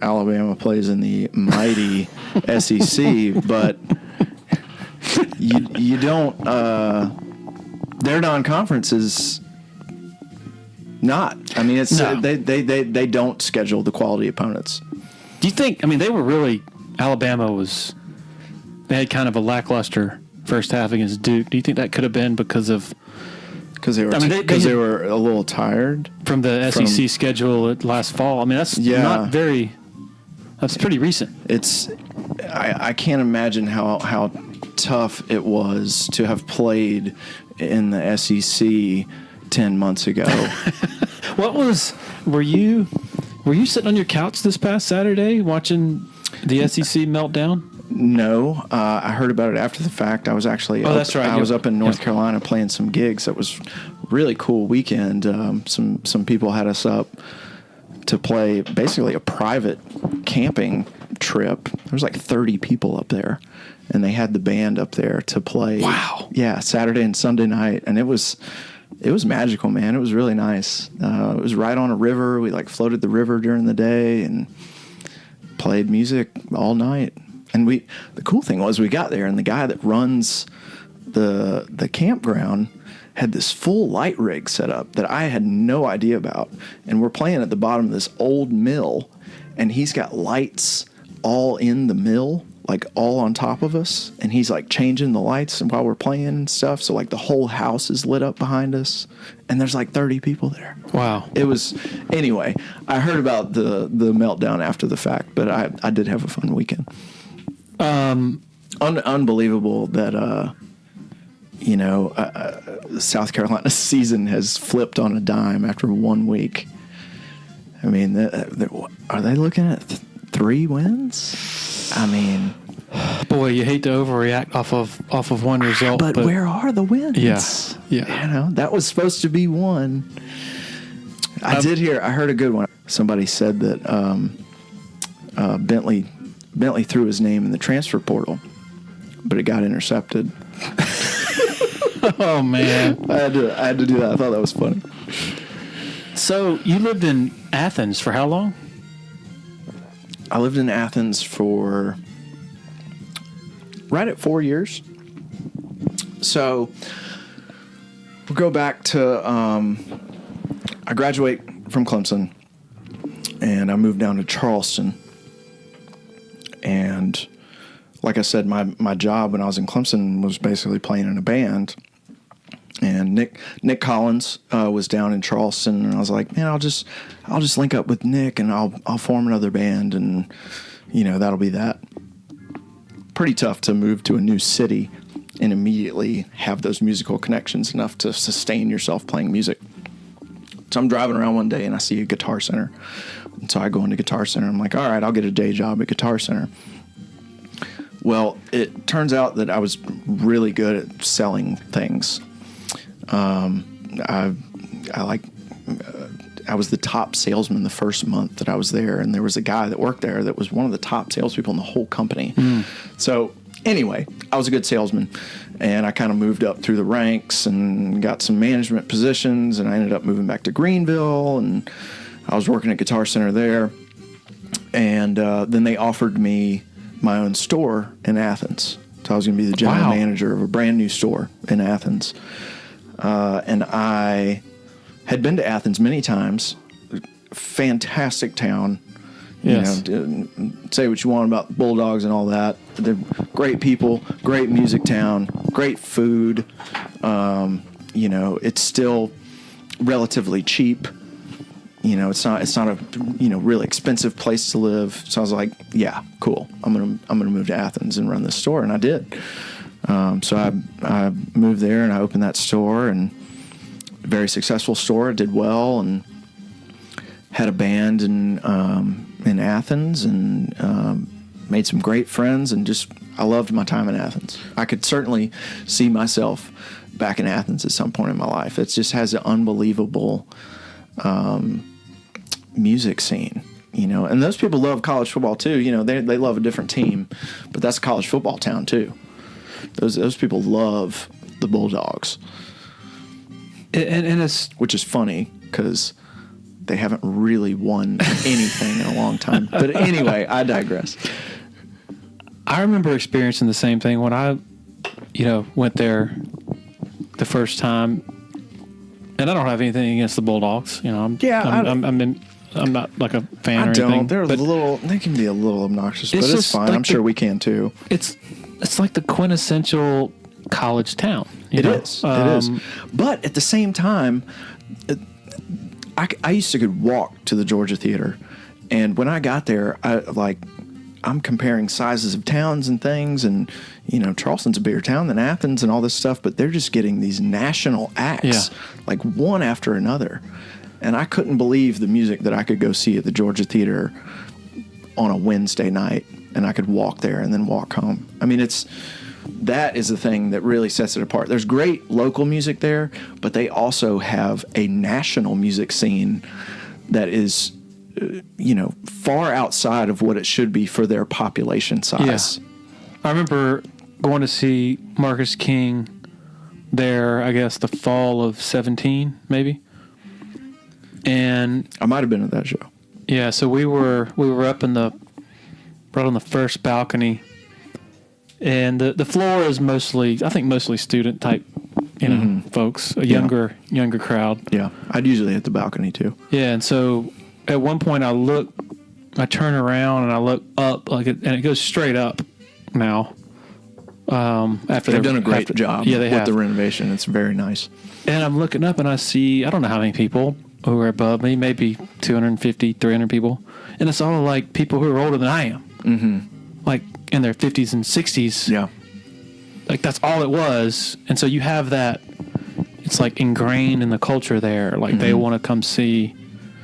Alabama plays in the mighty SEC, but you don't. Their non-conference is not. I mean, it's they don't schedule the quality opponents. Do you think? I mean, they were really. Alabama they had kind of a lackluster first half against Duke. Do you think that could have been because they were a little tired from the SEC schedule last fall? I mean, that's that's pretty recent. I can't imagine how tough it was to have played in the SEC 10 months ago. Were you sitting on your couch this past Saturday watching the SEC meltdown? No, I heard about it after the fact. I was actually that's right. I was up in North Carolina playing some gigs. That was really cool weekend. Some people had us up to play basically a private camping trip. There was like 30 people up there, and they had the band up there to play. Wow. Yeah, Saturday and Sunday night, and it was magical, man. It was really nice. It was right on a river. We like floated the river during the day and played music all night. And the cool thing was we got there and the guy that runs the campground had this full light rig set up that I had no idea about. And we're playing at the bottom of this old mill, and he's got lights all in the mill, like all on top of us. And he's like changing the lights and while we're playing and stuff. So like the whole house is lit up behind us, and there's like 30 people there. Wow. Anyway, I heard about the meltdown after the fact, but I did have a fun weekend. Unbelievable that, South Carolina's season has flipped on a dime after 1 week. I mean, are they looking at 3 wins? I mean, boy, you hate to overreact off of one result, but where are the wins? Yeah. That was supposed to be one. I heard a good one. Somebody said that Bentley threw his name in the transfer portal, but it got intercepted. Oh man, I had to do that. I thought that was funny. So you lived in Athens for how long? I lived in Athens for right at 4 years. So we'll go back to I graduate from Clemson, and I moved down to Charleston. And like I said, my job when I was in Clemson was basically playing in a band. And Nick Collins was down in Charleston, and I was like, man, I'll just link up with Nick, and I'll form another band, and that'll be that. Pretty tough to move to a new city and immediately have those musical connections enough to sustain yourself playing music. So I'm driving around one day and I see a Guitar Center, and so I go into Guitar Center. I'm like, all right, I'll get a day job at Guitar Center. Well, it turns out that I was really good at selling things. I was the top salesman the first month that I was there, and there was a guy that worked there that was one of the top salespeople in the whole company. So anyway, I was a good salesman, and I kind of moved up through the ranks and got some management positions, and I ended up moving back to Greenville, and I was working at Guitar Center there, and then they offered me my own store in Athens. So I was going to be the general manager of a brand new store in Athens. And I had been to Athens many times. Fantastic town. Yes. Say what you want about Bulldogs and all that. They're great people, great music town, great food. It's still relatively cheap. It's not a really expensive place to live. So I was like, yeah, cool. I'm gonna move to Athens and run this store, and I did. So I moved there and I opened that store, and very successful store. Did well and had a band in Athens, and made some great friends, and just I loved my time in Athens. I could certainly see myself back in Athens at some point in my life. It just has an unbelievable music scene, and those people love college football too. They love a different team, but that's a college football town too. Those people love the Bulldogs, and it's which is funny because they haven't really won anything in a long time. But anyway, I digress. I remember experiencing the same thing when I, went there the first time. And I don't have anything against the Bulldogs. I'm not like a fan or anything. They can be a little obnoxious, but it's fine. Like I'm sure we can too. It's like the quintessential college town. It is. But at the same time, I used to could walk to the Georgia Theater, and when I got there, I'm comparing sizes of towns and things, and Charleston's a bigger town than Athens and all this stuff, but they're just getting these national acts, like one after another, and I couldn't believe the music that I could go see at the Georgia Theater on a Wednesday night, and I could walk there and then walk home. I mean, that is the thing that really sets it apart. There's great local music there, but they also have a national music scene that is, far outside of what it should be for their population size. Yeah. I remember going to see Marcus King there, I guess, the fall of 2017, maybe. And I might have been at that show. Yeah, so we were up right on the first balcony. And the floor is mostly student type, folks, a younger crowd. Yeah, I'd usually hit the balcony too. Yeah, and so at one point I turn around and I look up, and it goes straight up now. After they've done a great job with the renovation. It's very nice. And I'm looking up and I see, I don't know how many people who are above me, maybe 250, 300 people. And it's all like people who are older than I am. Mm-hmm. Like in their 50s and 60s. Yeah. Like that's all it was. And so you have that, it's like ingrained in the culture there. Like they want to come see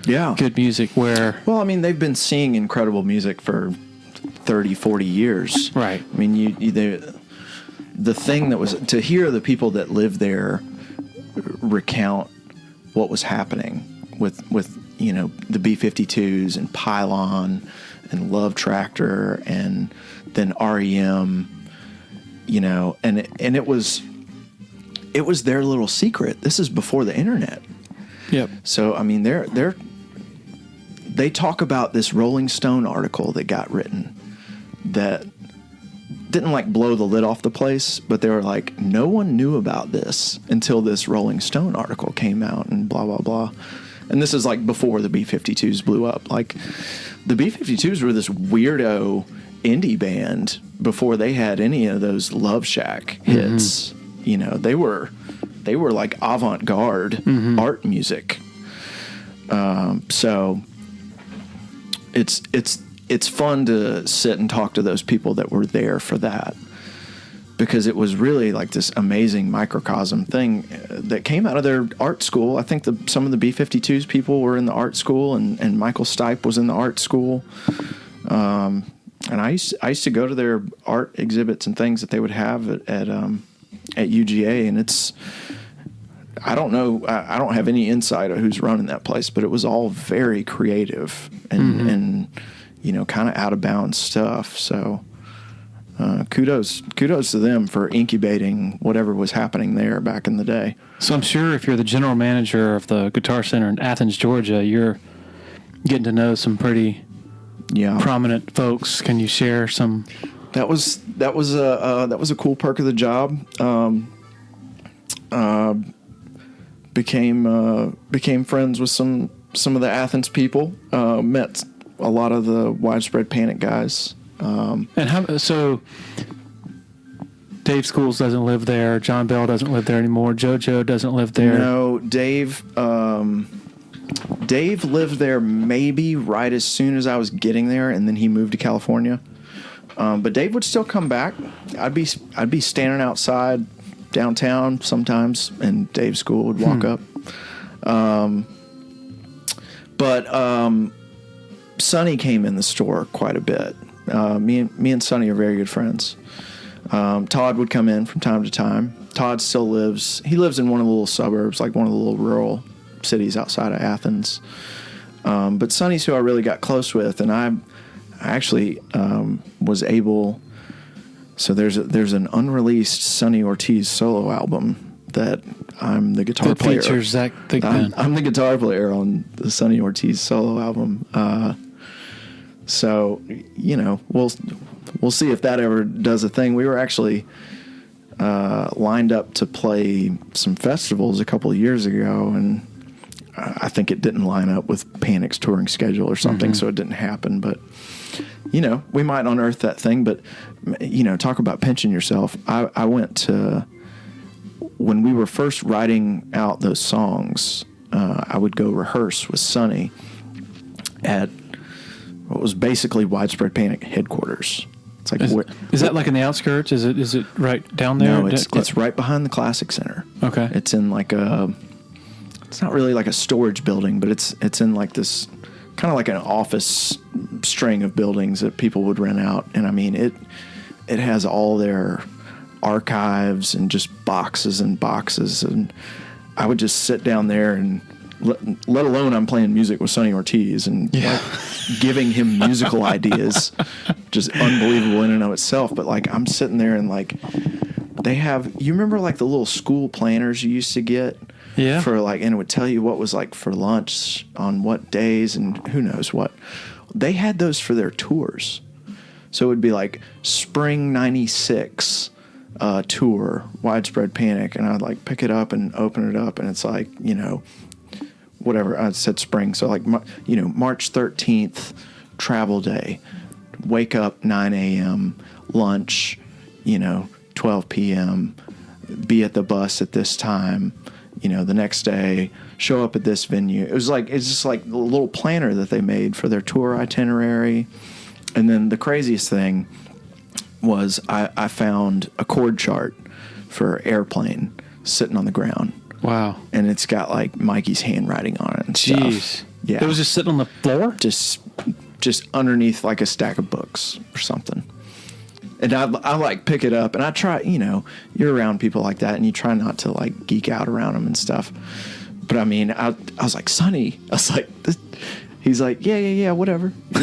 good music where... Well, I mean, they've been seeing incredible music for 30, 40 years. Right. I mean, the thing that was... To hear the people that live there recount what was happening with the B-52s and Pylon and Love Tractor and then REM, and it was their little secret. This is before the internet. Yep. So I mean, they talk about this Rolling Stone article that got written that didn't blow the lid off the place, but they were like, no one knew about this until this Rolling Stone article came out and blah blah blah. And this is before the B-52s blew up. The B-52s were this weirdo indie band before they had any of those Love Shack hits. Mm-hmm. They were like avant-garde art music. So it's fun to sit and talk to those people that were there for that, because it was really like this amazing microcosm thing that came out of their art school. I think some of the B-52s people were in the art school, and Michael Stipe was in the art school. And I used to go to their art exhibits and things that they would have at UGA, and I don't know, I don't have any insight of who's running that place, but it was all very creative and kind of out of bounds stuff. So kudos to them for incubating whatever was happening there back in the day. So I'm sure if you're the general manager of the Guitar Center in Athens, Georgia, you're getting to know some pretty prominent folks. Can you share some? That was a cool perk of the job. Became friends with some of the Athens people. Met a lot of the Widespread Panic guys. So Dave Schools doesn't live there. John Bell doesn't live there anymore. JoJo doesn't live there. No, Dave lived there maybe right as soon as I was getting there, and then he moved to California. But Dave would still come back. I'd be standing outside downtown sometimes, and Dave's school would walk up. But Sonny came in the store quite a bit. Me and Sonny are very good friends. Todd would come in from time to time. Todd still lives in one of the little suburbs, like one of the little rural cities outside of Athens. But Sonny's who I really got close with, and I actually was able. So there's an unreleased Sonny Ortiz solo album that I'm the guitar player. That features Zach Thigpen. I'm the guitar player on the Sonny Ortiz solo album. So we'll see if that ever does a thing. We were actually lined up to play some festivals a couple of years ago, and I think it didn't line up with Panic's touring schedule or something, so it didn't happen. But we might unearth that thing. But talk about pinching yourself. I went to, when we were first writing out those songs, I would go rehearse with Sonny at what was basically Widespread Panic headquarters. It's like, is that like in the outskirts? Is it right down there? No, it's right behind the Classic Center. Okay. It's in like it's not really like a storage building, but it's in like this kind of like an office string of buildings that people would rent out. And I mean, it has all their archives and just boxes and boxes. And I would just sit down there and let alone I'm playing music with Sonny Ortiz and giving him musical ideas, just unbelievable in and of itself. But like, I'm sitting there and like, they have, you remember like the little school planners you used to get? Yeah. For like, and it would tell you what was like for lunch on what days and who knows what. They had those for their tours. So it would be like spring 96 tour, Widespread Panic. And I'd like pick it up and open it up. And it's like, whatever, I said spring. So like, March 13th, travel day, wake up 9 a.m., lunch, 12 p.m., be at the bus at this time. The next day, show up at this venue. It's just like a little planner that they made for their tour itinerary. And then the craziest thing was I found a chord chart for Airplane sitting on the ground. Wow. And it's got like Mikey's handwriting on it and Jeez. stuff. Yeah. It was just sitting on the floor? Just underneath like a stack of books or something. And I like pick it up and I try, you're around people like that and you try not to like geek out around them and stuff. But I mean, I was like, Sonny, I was like, he's like, yeah, whatever. He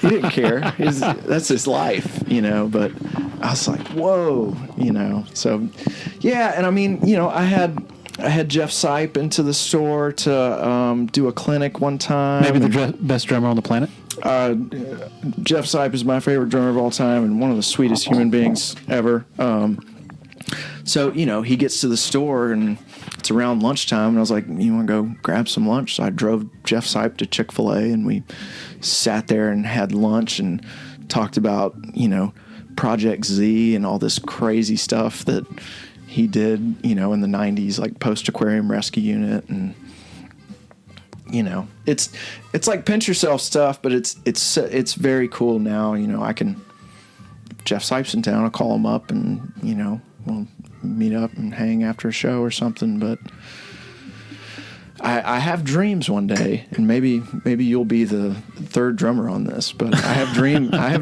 didn't care. That's his life, but I was like, whoa, so yeah. And I mean, I had Jeff Sipe into the store to do a clinic one time. Maybe the best drummer on the planet. Jeff Sipe is my favorite drummer of all time and one of the sweetest human beings ever. So, he gets to the store and it's around lunchtime and I was like, you want to go grab some lunch? So I drove Jeff Sipe to Chick-fil-A and we sat there and had lunch and talked about, Project Z and all this crazy stuff that he did, in the 90s, like Post-Aquarium Rescue Unit and it's like pinch yourself stuff, but it's very cool now. I can, Jeff Sipe's in town, I'll call him up and, we'll meet up and hang after a show or something. But I have dreams one day, and maybe you'll be the third drummer on this, but I have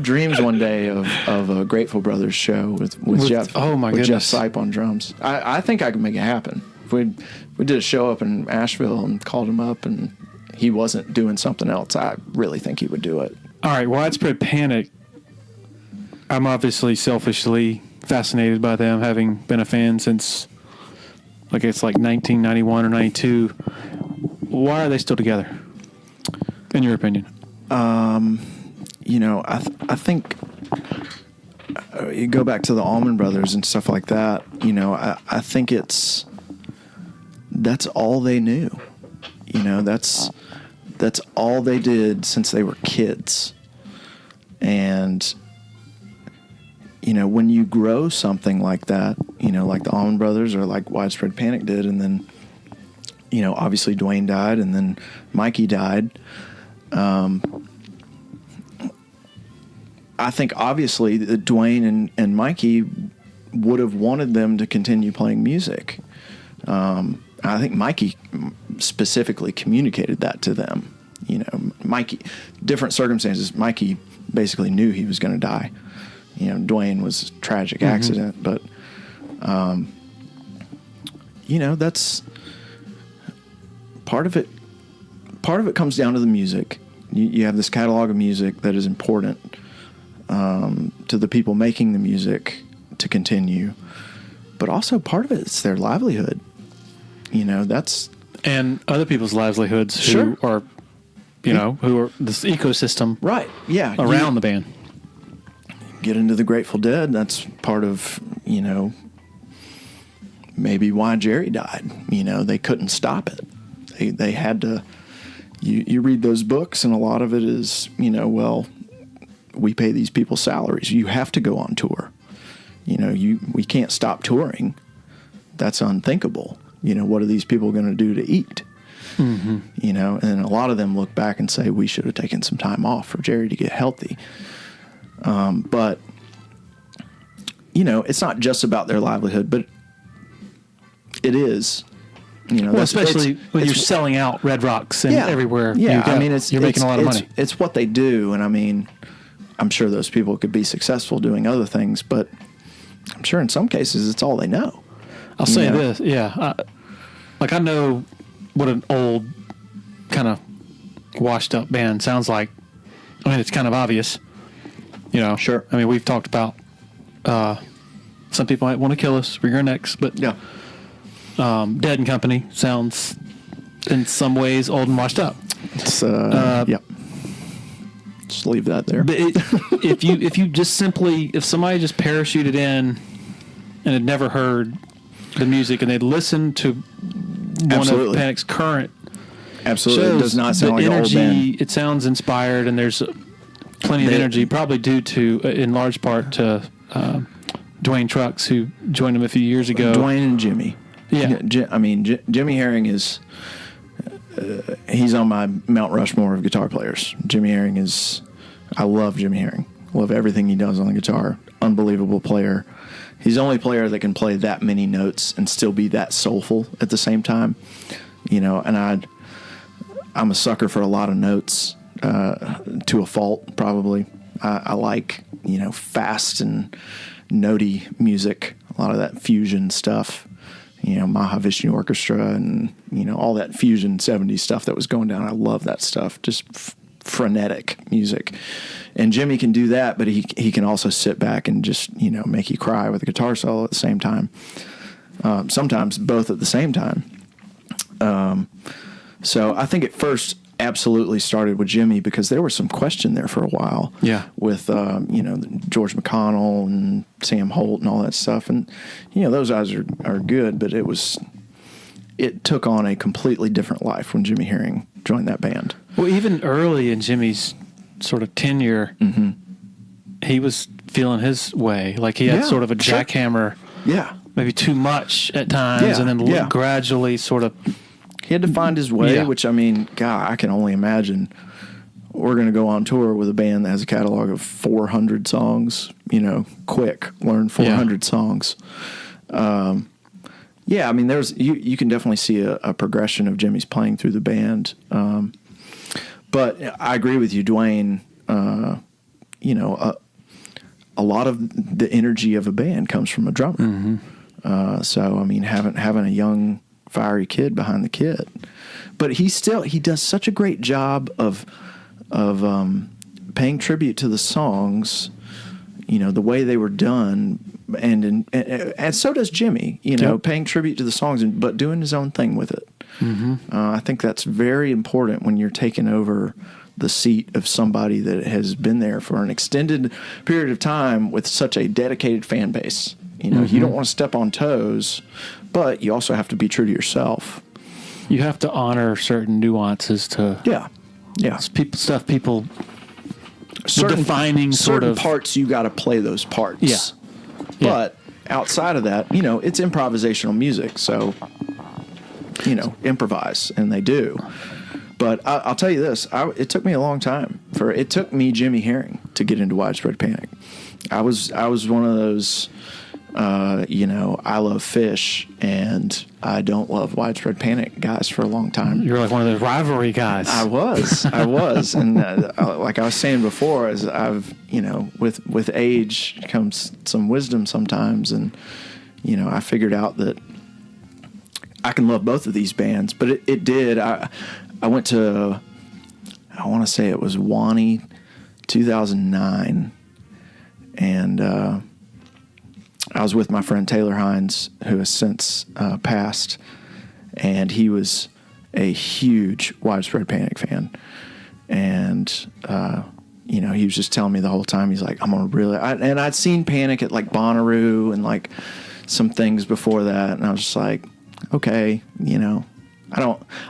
dreams one day of a Grateful Brothers show with Jeff. Oh my goodness. Jeff Sipe on drums. I think I can make it happen. If we did a show up in Asheville and called him up and he wasn't doing something else, I really think he would do it. All right, Widespread Panic. I'm obviously selfishly fascinated by them, having been a fan since it's like 1991 or 92. Why are they still together, in your opinion? I think you go back to the Allman Brothers and stuff like that. I think that's all they knew. That's all they did since they were kids. And when you grow something like that, like the Allman Brothers or like Widespread Panic did, and then, obviously Dwayne died and then Mikey died. I I think obviously Dwayne and Mikey would have wanted them to continue playing music. I think Mikey specifically communicated that to them. You know, Mikey, different circumstances. Mikey basically knew he was going to die. You know, Dwayne was a tragic accident, but, you know, that's part of it. Part of it comes down to the music. You have this catalog of music that is important to the people making the music to continue, but also part of it is their livelihood. You know, that's and other people's livelihoods who are, you know, who are this ecosystem, right? Yeah, around the band. Get into the Grateful Dead. That's part of, you know, maybe why Jerry died. You know, they couldn't stop it. They had to. You read those books, and a lot of it is, you know, well, we pay these people salaries. You have to go on tour. You know, we can't stop touring. That's unthinkable. You know, what are these people going to do to eat? Mm-hmm. You know, and a lot of them look back and say, we should have taken some time off for Jerry to get healthy. But, you know, it's not just about their livelihood, but it is. You know, well, especially when you're selling out Red Rocks and everywhere. Yeah, you go, I mean, you're making a lot of money. It's what they do, and I mean, I'm sure those people could be successful doing other things, but I'm sure in some cases it's all they know. I'll say this, like I know what an old kind of washed up band sounds like. I mean, it's kind of obvious, you know. Sure. I mean, we've talked about some people might want to kill us. We're your necks, but yeah. Dead and Company sounds in some ways old and washed up. It's yep. Just leave that there. But if somebody just parachuted in and had never heard the music and they'd listened to one of Panic's current Absolutely. shows, It does not sound like energy, an old band. It sounds inspired, and there's plenty of energy, probably due to, in large part, to Dwayne Trucks, who joined him a few years ago. Dwayne and Jimmy. Yeah. I mean, Jimmy Herring is... he's on my Mount Rushmore of guitar players. Jimmy Herring is... I love Jimmy Herring. Love everything he does on the guitar. Unbelievable player. He's the only player that can play that many notes and still be that soulful at the same time. You know, and I'm a sucker for a lot of notes, to a fault, probably. I like, you know, fast and notey music, a lot of that fusion stuff. You know, Mahavishnu Orchestra and, you know, all that fusion 70s stuff that was going down. I love that stuff. Just frenetic music. And Jimmy can do that, but he can also sit back and just, you know, make you cry with a guitar solo at the same time. Sometimes both at the same time. So I think it first absolutely started with Jimmy because there was some question there for a while. Yeah. With, you know, George McConnell and Sam Holt and all that stuff. And, you know, those guys are good, but it took on a completely different life when Jimmy Herring joined that band. Well, even early in Jimmy's sort of tenure, he was feeling his way. Like he had sort of a jackhammer. Yeah. Maybe too much at times, and then gradually sort of... He had to find his way, which, I mean, God, I can only imagine. We're going to go on tour with a band that has a catalog of 400 songs, you know, quick, learn 400 songs. Yeah, I mean, you can definitely see a progression of Jimmy's playing through the band. But I agree with you, Dwayne. You know, a lot of the energy of a band comes from a drummer. So, I mean, having a young, fiery kid behind the kid, but he does such a great job of paying tribute to the songs. You know, the way they were done. And so does Jimmy, you know, paying tribute to the songs, but doing his own thing with it. I think that's very important when you're taking over the seat of somebody that has been there for an extended period of time with such a dedicated fan base. You know, you don't want to step on toes, but you also have to be true to yourself. You have to honor certain nuances to... Yeah. Certain defining sort of parts, you got to play those parts. But outside of that, you know, it's improvisational music, so, you know, improvise, and they do. But I'll tell you this, it took me a long time. It took me Jimmy Herring to get into Widespread Panic. I was one of those, I love Fish and I don't love Widespread Panic guys for a long time. You're like one of those rivalry guys. I was, and like I was saying before, as I've, with age comes some wisdom sometimes, and I figured out that I can love both of these bands, but it did. I went to, I want to say it was Wani, 2009, and I was with my friend Taylor Hines, who has since passed, and he was a huge Widespread Panic fan, and he was just telling me the whole time, he's like, I'm gonna really, and I'd seen Panic at like Bonnaroo and like some things before that, and I was just like, okay, I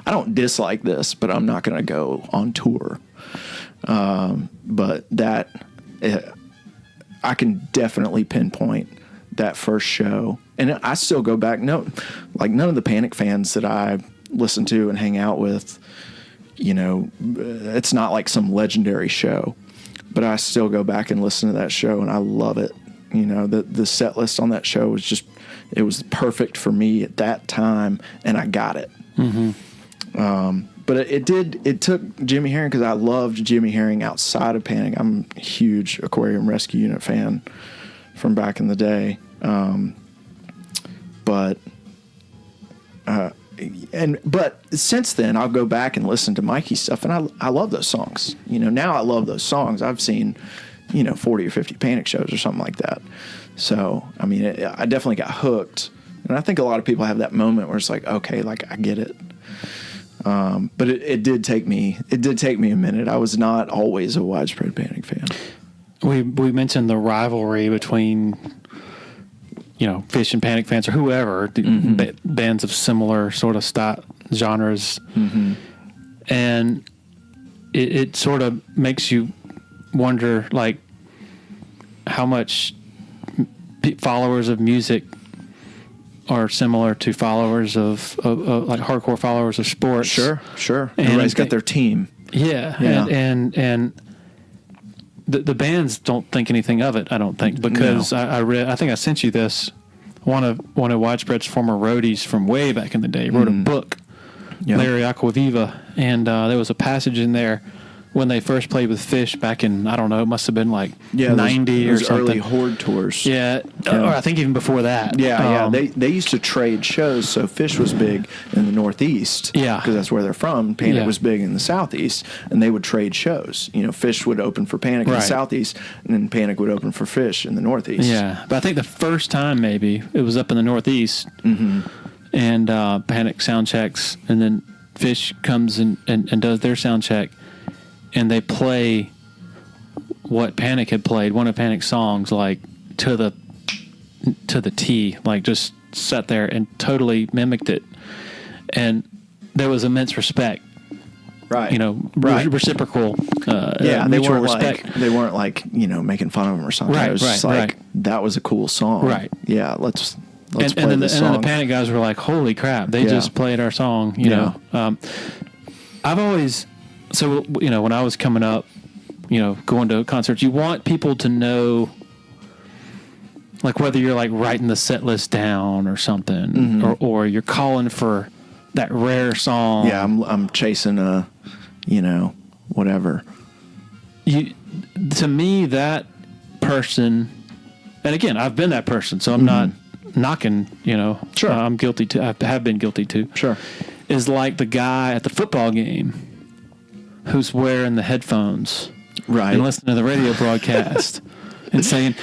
don't dislike this, but I'm not gonna go on tour. But that I can definitely pinpoint that first show, and I still go back. None of the Panic fans that I listen to and hang out with, it's not like some legendary show, but I still go back and listen to that show, and I love it. The set list on that show was it was perfect for me at that time, and I got it. Mm-hmm. But it took Jimmy Herring, because I loved Jimmy Herring outside of Panic. I'm a huge Aquarium Rescue Unit fan from back in the day. But since then, I'll go back and listen to Mikey's stuff, and I love those songs. Now I love those songs. I've seen, 40 or 50 Panic shows or something like that. So, I mean, I definitely got hooked. And I think a lot of people have that moment where it's like, okay, like I get it. But it did take me a minute. I was not always a Widespread Panic fan. We mentioned the rivalry between, Fish and Panic fans or whoever, mm-hmm. Bands of similar sort of genres. Mm-hmm. And it sort of makes you wonder, like, how much followers of music are similar to followers of like hardcore followers of sports. Sure. And everybody's got their team. Yeah. And the bands don't think anything of it, I don't think, because no. I read, I think I sent you this, one of Widespread's former roadies from way back in the day wrote a book, Larry Aquaviva, and there was a passage in there when they first played with Fish back in, I don't know, it must have been like 90 or something. Early Horde tours. Yeah. Or I think even before that. Yeah. They used to trade shows, so Fish was big in the Northeast. Yeah. Because that's where they're from. Panic was big in the Southeast, and they would trade shows. Fish would open for Panic in the Southeast, and then Panic would open for Fish in the Northeast. Yeah. But I think the first time maybe, it was up in the Northeast, mm-hmm. and Panic sound checks, and then Fish comes and does their sound check, and they play what Panic had played, one of Panic's songs, like to the T, like just sat there and totally mimicked it. And there was immense respect. Right. Reciprocal. They weren't respect. They weren't like, making fun of them or something. Right, it was just like, that was a cool song. Right. Yeah, let's play and this song. And then the Panic guys were like, holy crap, they just played our song, you know. I've always... So, when I was coming up, going to concerts, you want people to know, like, whether you're, like, writing the set list down or something, mm-hmm. or you're calling for that rare song. Yeah, I'm chasing a, whatever. To me, that person, and again, I've been that person, so I'm not knocking, Sure. I'm guilty too. I have been guilty too. Sure. Is like the guy at the football game who's wearing the headphones, right, and listening to the radio broadcast and saying,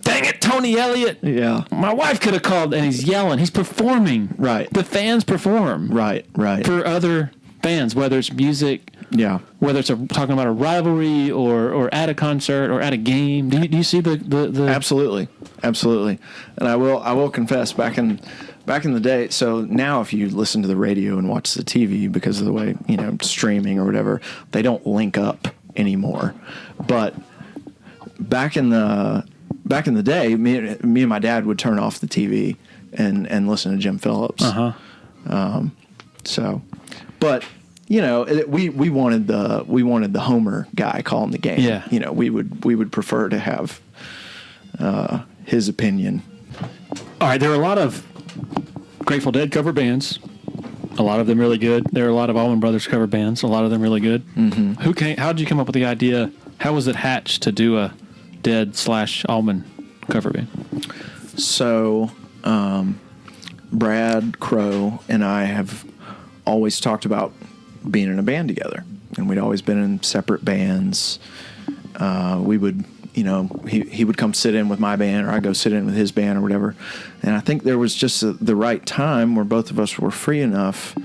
"Dang it, Tony Elliott! Yeah, my wife could have called." And he's yelling. He's performing. Right. The fans perform. Right. For other fans, whether it's music. Yeah. Whether it's talking about a rivalry or at a concert or at a game. Do you see the Absolutely. And I will confess, back in the day, so now if you listen to the radio and watch the TV, because of the way, streaming or whatever, they don't link up anymore. But back in the day, me and my dad would turn off the TV and listen to Jim Phillips. Uh-huh. But we wanted the Homer guy calling the game. Yeah. We would prefer to have his opinion. All right, there are a lot of Grateful Dead cover bands. A lot of them really good. There are a lot of Allman Brothers cover bands. A lot of them really good. Mm-hmm. How did you come up with the idea? How was it hatched to do a Dead/Allman cover band? So, Brad Crow and I have always talked about being in a band together, and we'd always been in separate bands. We would, he would come sit in with my band, or I'd go sit in with his band or whatever. And I think there was just the right time where both of us were free enough,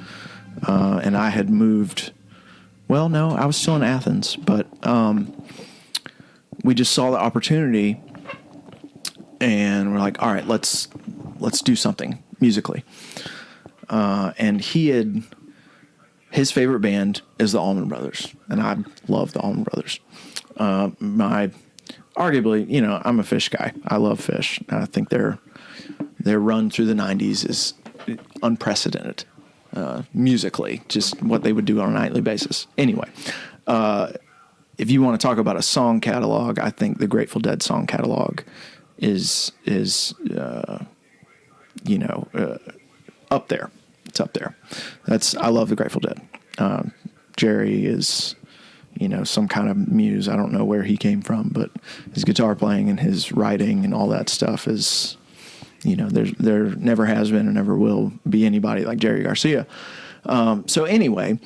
and I had moved. Well, no, I was still in Athens, but we just saw the opportunity, and we're like, all right, let's do something musically. And his favorite band is the Allman Brothers, and I love the Allman Brothers. Arguably, I'm a Fish guy. I love Fish. I think their run through the 90s is unprecedented musically, just what they would do on a nightly basis. Anyway, if you want to talk about a song catalog, I think the Grateful Dead song catalog is up there. It's up there. I love the Grateful Dead. Jerry is, some kind of muse. I don't know where he came from, but his guitar playing and his writing and all that stuff is, there never has been and never will be anybody like Jerry Garcia. So anyway,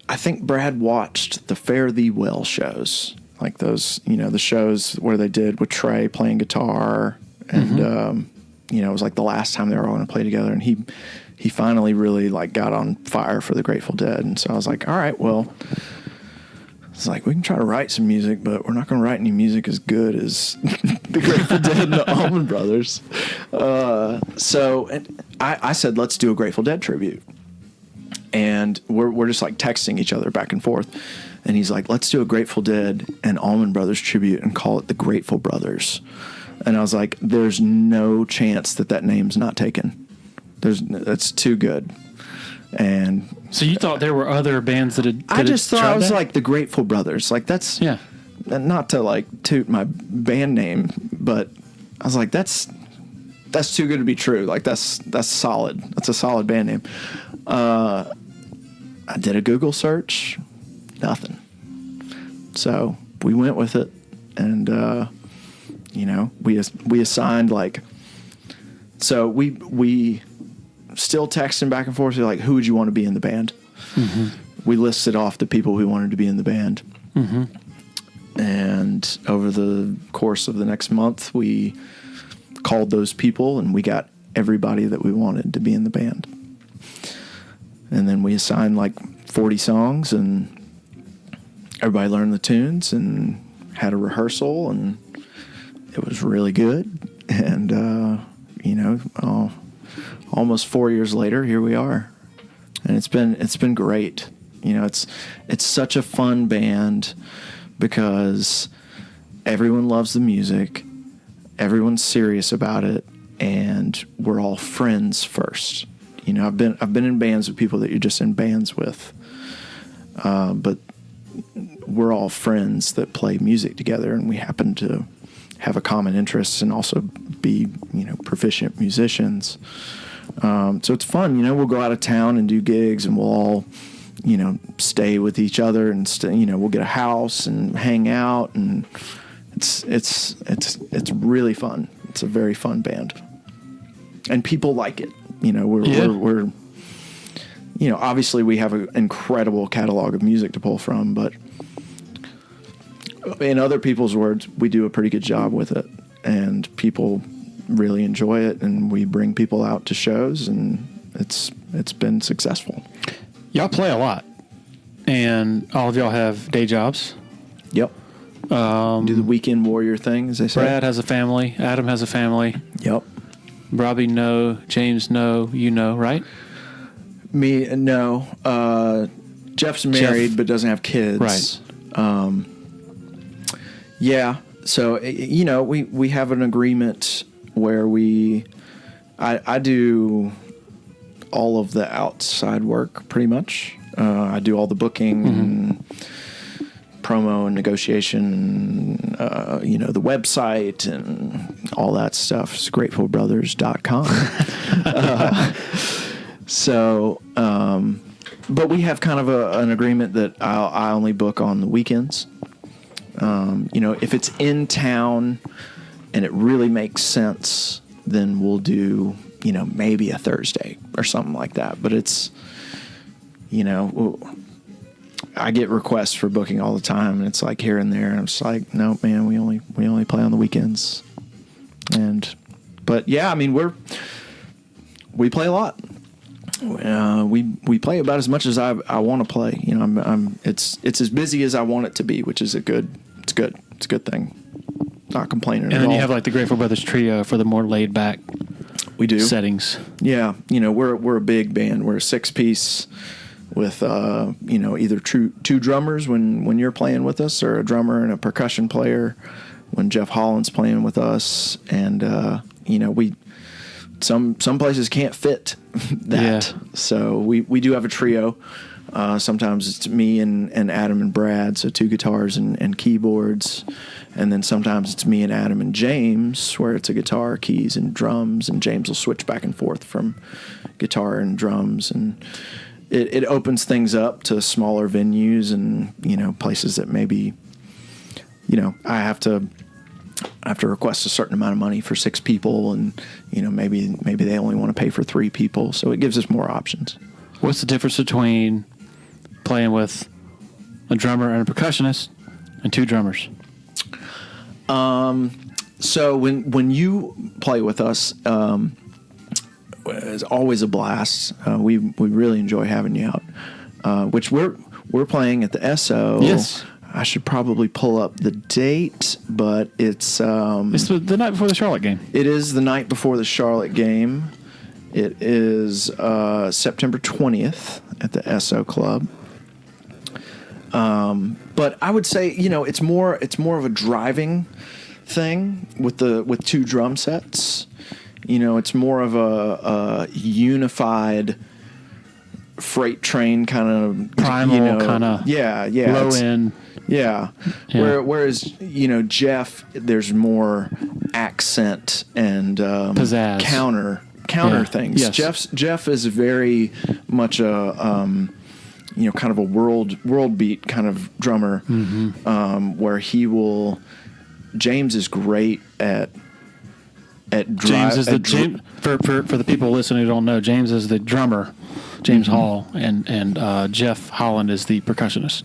I think Brad watched the Fare Thee Well shows, like those, the shows where they did with Trey playing guitar, and it was like the last time they were all going to play together, and he finally really got on fire for the Grateful Dead. And so I was like, all right, well, it's like, we can try to write some music, but we're not going to write any music as good as the Grateful Dead and the Allman Brothers. So I said, let's do a Grateful Dead tribute. And we're just texting each other back and forth. And he's like, let's do a Grateful Dead and Allman Brothers tribute and call it the Grateful Brothers. And I was like, there's no chance that name's not taken. That's too good. And so you thought there were other bands that I just thought I was like the Grateful Brothers. That's, yeah, not to toot my band name, but I was like, that's too good to be true. That's solid. That's a solid band name. I did a Google search, nothing. So we went with it, and we assigned so we still texting back and forth. Like, who would you want to be in the band? Mm-hmm. We listed off the people who wanted to be in the band. Mm-hmm. And over the course of the next month, we called those people, and we got everybody that we wanted to be in the band. And then we assigned 40 songs, and everybody learned the tunes and had a rehearsal, and it was really good. And, almost 4 years later, here we are, and it's been great. It's such a fun band because everyone loves the music, everyone's serious about it, and we're all friends first. I've been in bands with people that you're just in bands with, but we're all friends that play music together, and we happen to have a common interest and also be proficient musicians. So it's fun. We'll go out of town and do gigs, and we'll all stay with each other, and we'll get a house and hang out, and it's really fun. It's a very fun band, and people like it. We're obviously we have an incredible catalog of music to pull from, but in other people's words, we do a pretty good job with it, and people really enjoy it, and we bring people out to shows, and it's been successful. Y'all play a lot, and all of y'all have day jobs. Yep. Do the weekend warrior thing, as they say. Brad has a family. Adam has a family. Yep. Robbie, no. James, no. Right? Me, no. Jeff's married but doesn't have kids. Right. Yeah. So, we have an agreement where I do all of the outside work pretty much. I do all the booking, and promo and negotiation, the website and all that stuff. It's gratefulbrothers.com. But we have kind of an agreement that I only book on the weekends. If it's in town and it really makes sense, then we'll do, maybe a Thursday or something like that. But it's, I get requests for booking all the time, and it's like here and there. And I'm just like, no, man, we only play on the weekends. But yeah, I mean, we play a lot. We play about as much as I want to play. It's as busy as I want it to be, which is it's good. It's a good thing. Not complaining at all. And then you have like the Grateful Brothers trio for the more laid back we do settings. Yeah, we're a big band. We're a 6-piece with either two drummers when you're playing with us, or a drummer and a percussion player when Jeff Holland's playing with us. And we some places can't fit that. Yeah. So we do have a trio. Sometimes it's me and Adam and Brad, so 2 guitars and keyboards. And then sometimes it's me and Adam and James, where it's a guitar, keys, and drums, and James will switch back and forth from guitar and drums. And it opens things up to smaller venues and, places that maybe, I have to request a certain amount of money for 6 people, and, maybe they only want to pay for 3 people. So it gives us more options. What's the difference between playing with a drummer and a percussionist and 2 drummers? So when you play with us, it's always a blast. We really enjoy having you out. Which we're playing at the SO. Yes. I should probably pull up the date, but it's the night before the Charlotte game. It is the night before the Charlotte game. It is September 20th at the SO Club. But I would say, it's more of a driving thing with 2 drum sets. It's more of a unified freight train kind of primal kind of low end. Yeah. Whereas Jeff, there's more accent and pizzazz, counter things. Yes. Jeff is very much a kind of a world beat kind of drummer, where James is great at James is for the people listening who don't know, James is the drummer, James Hall, and Jeff Holland is the percussionist.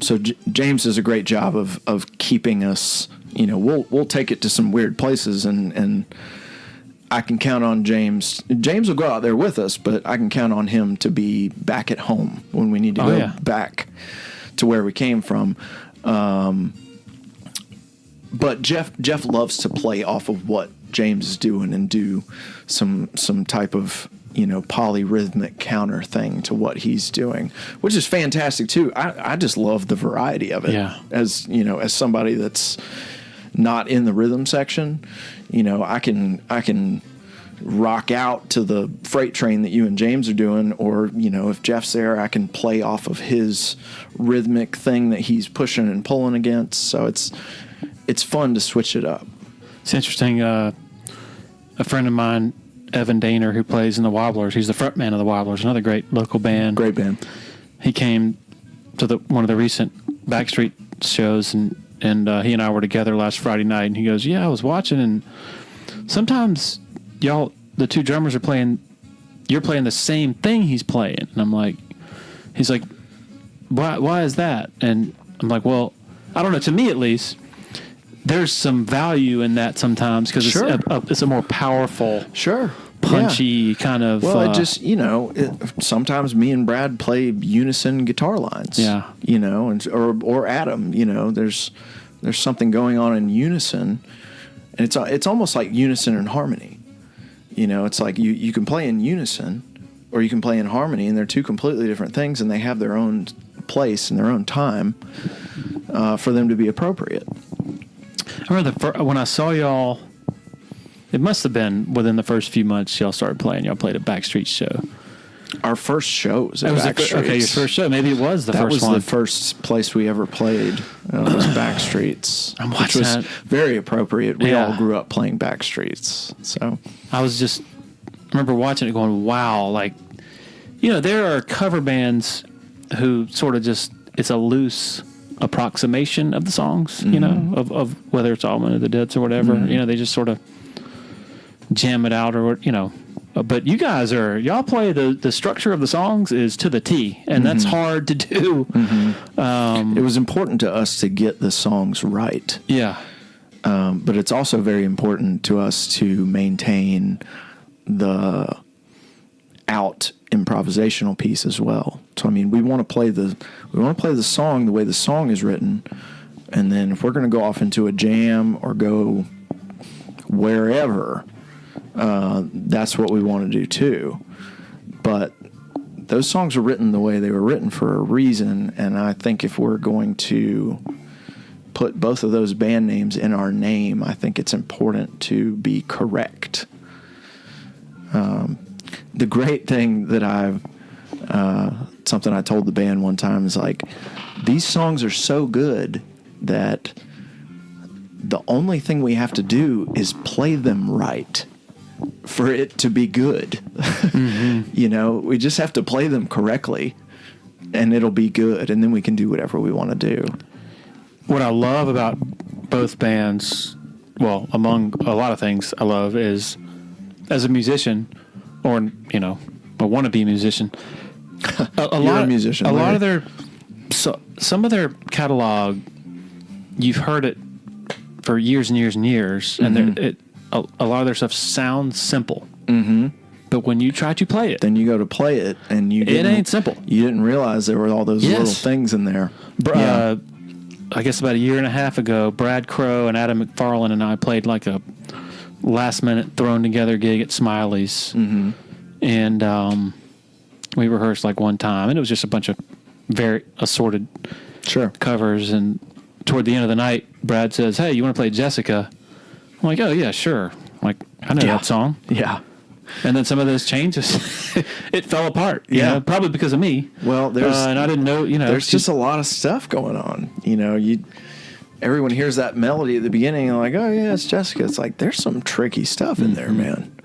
So James does a great job of keeping us. We'll take it to some weird places, and I can count on James. James will go out there with us, but I can count on him to be back at home when we need to go back to where we came from. But Jeff loves to play off of what James is doing and do some type of polyrhythmic counter thing to what he's doing, which is fantastic too. I just love the variety of it. Yeah. As somebody that's not in the rhythm section, I can rock out to the freight train that you and James are doing, or if Jeff's there, I can play off of his rhythmic thing that he's pushing and pulling against. So it's fun to switch it up. It's interesting. A friend of mine, Evan Daner, who plays in the Wobblers, he's the front man of the Wobblers, another great local band. Great band. He came to one of the recent Backstreet shows, and he and I were together last Friday night, and he goes, "Yeah, I was watching, and sometimes y'all, the 2 drummers you're playing the same thing he's playing." And he's like, why is that? And I'm like, well, I don't know, to me at least, there's some value in that sometimes, because it's a more powerful, punchy kind of. Well, it just sometimes me and Brad play unison guitar lines. Yeah, or Adam. There's something going on in unison, and it's almost like unison and harmony. It's like you can play in unison, or you can play in harmony, and they're 2 completely different things, and they have their own place and their own time for them to be appropriate. I remember when I saw y'all It must have been within the first few months y'all started playing. Y'all played a Backstreet show. Our first show was at That was Backstreet's. okay, your first show. Maybe it was the first one. That was the first place we ever played. Was Backstreet's. I'm which watching was that. very appropriate. We Yeah. all grew up playing Backstreet's. So I remember watching it going, wow, like, there are cover bands who sort of just, it's a loose approximation of the songs, of whether it's Allman of the Deads or whatever. They just sort of jam it out or, but you guys y'all play the structure of the songs is to the T, and that's hard to do. It was important to us to get the songs right. Yeah. But it's also very important to us to maintain the out improvisational piece as well. So we want to play the song the way the song is written, and then if we're going to go off into a jam or go wherever, that's what we want to do too. But those songs were written the way they were written for a reason, and I think if we're going to put both of those band names in our name, I think it's important to be correct. The great thing that something I told the band one time is like, these songs are so good that the only thing we have to do is play them right for it to be good. We just have to play them correctly and it'll be good. And then we can do whatever we want to do. What I love about both bands, well, among a lot of things I love, is as a musician or, a wannabe musician, a musician. Lot of some of their catalog, you've heard it for years and years and years, and a lot of their stuff sounds simple. Mm-hmm. But when you try to play it, then you go to play it, and it ain't simple. You didn't realize there were all those little things in there. I guess about a year and a half ago, Brad Crow and Adam McFarlane and I played like a last-minute thrown-together gig at Smiley's. Mm-hmm. And we rehearsed like one time, and it was just a bunch of very assorted covers. And toward the end of the night, Brad says, "Hey, you want to play Jessica?" I'm like, "Oh, yeah, sure." Like, I know that song. Yeah. And then some of those changes, it fell apart. Probably because of me. Well, and I didn't know. There's just a lot of stuff going on. Everyone hears that melody at the beginning and like, oh yeah, it's Jessica. It's like there's some tricky stuff in there, man.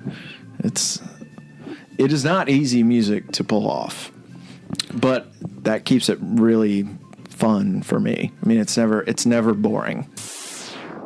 It is not easy music to pull off, but that keeps it really fun for me. It's never boring.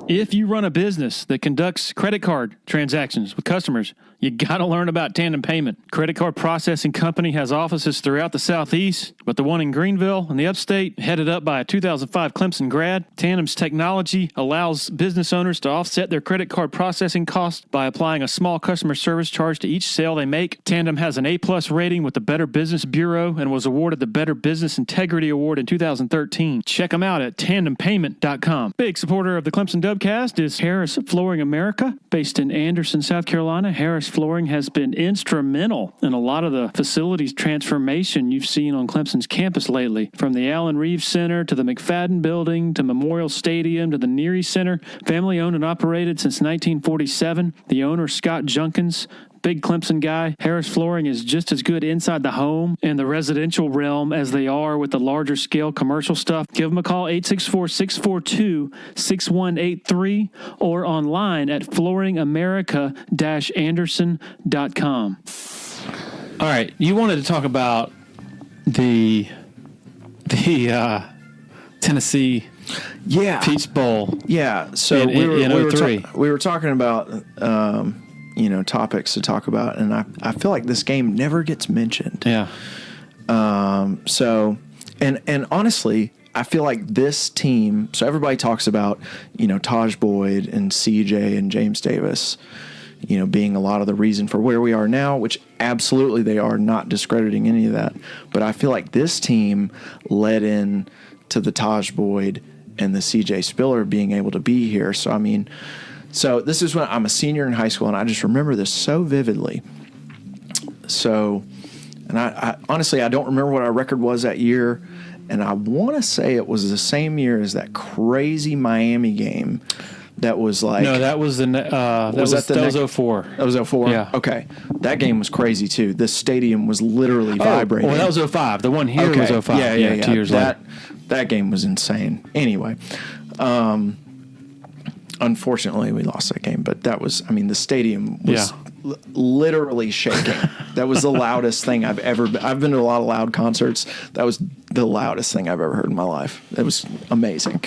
If you run a business that conducts credit card transactions with customers, you got to learn about Tandem Payment. Credit card processing company has offices throughout the Southeast, but the one in Greenville in the upstate, headed up by a 2005 Clemson grad. Tandem's technology allows business owners to offset their credit card processing costs by applying a small customer service charge to each sale they make. Tandem has an A+ rating with the Better Business Bureau and was awarded the Better Business Integrity Award in 2013. Check them out at tandempayment.com. Big supporter of the Clemson Dubcast is Harris Flooring America. Based in Anderson, South Carolina, Harris Flooring has been instrumental in a lot of the facilities transformation you've seen on Clemson's campus lately. From the Allen Reeves Center to the McFadden Building to Memorial Stadium to the Neary Center. Family owned and operated since 1947. The owner, Scott Junkins, big Clemson guy. Harris Flooring is just as good inside the home and the residential realm as they are with the larger scale commercial stuff. Give them a call, 864-642-6183, or online at flooringamerica-anderson.com. All right, you wanted to talk about the Tennessee Peach Bowl. Yeah, so we were talking about topics to talk about, and I feel like this game never gets mentioned. Yeah. So honestly, I feel like this team. So everybody talks about Taj Boyd and CJ and James Davis, being a lot of the reason for where we are now, which absolutely they are, not discrediting any of that. But I feel like this team led in to the Taj Boyd and the CJ Spiller being able to be here. So this is when I'm a senior in high school, and I just remember this so vividly. So, and I honestly, I don't remember what our record was that year, and I want to say it was the same year as that crazy Miami game that was like... No, that was that was 04. That was 04? Yeah. Okay. That game was crazy, too. The stadium was literally vibrating. Well, that was 05. The one here was 05. Yeah. 2 years later. That game was insane. Anyway, unfortunately, we lost that game. But that was... I mean, the stadium was... literally shaking. That was the loudest thing I've been to a lot of loud concerts. That was the loudest thing I've ever heard in my life. It was amazing.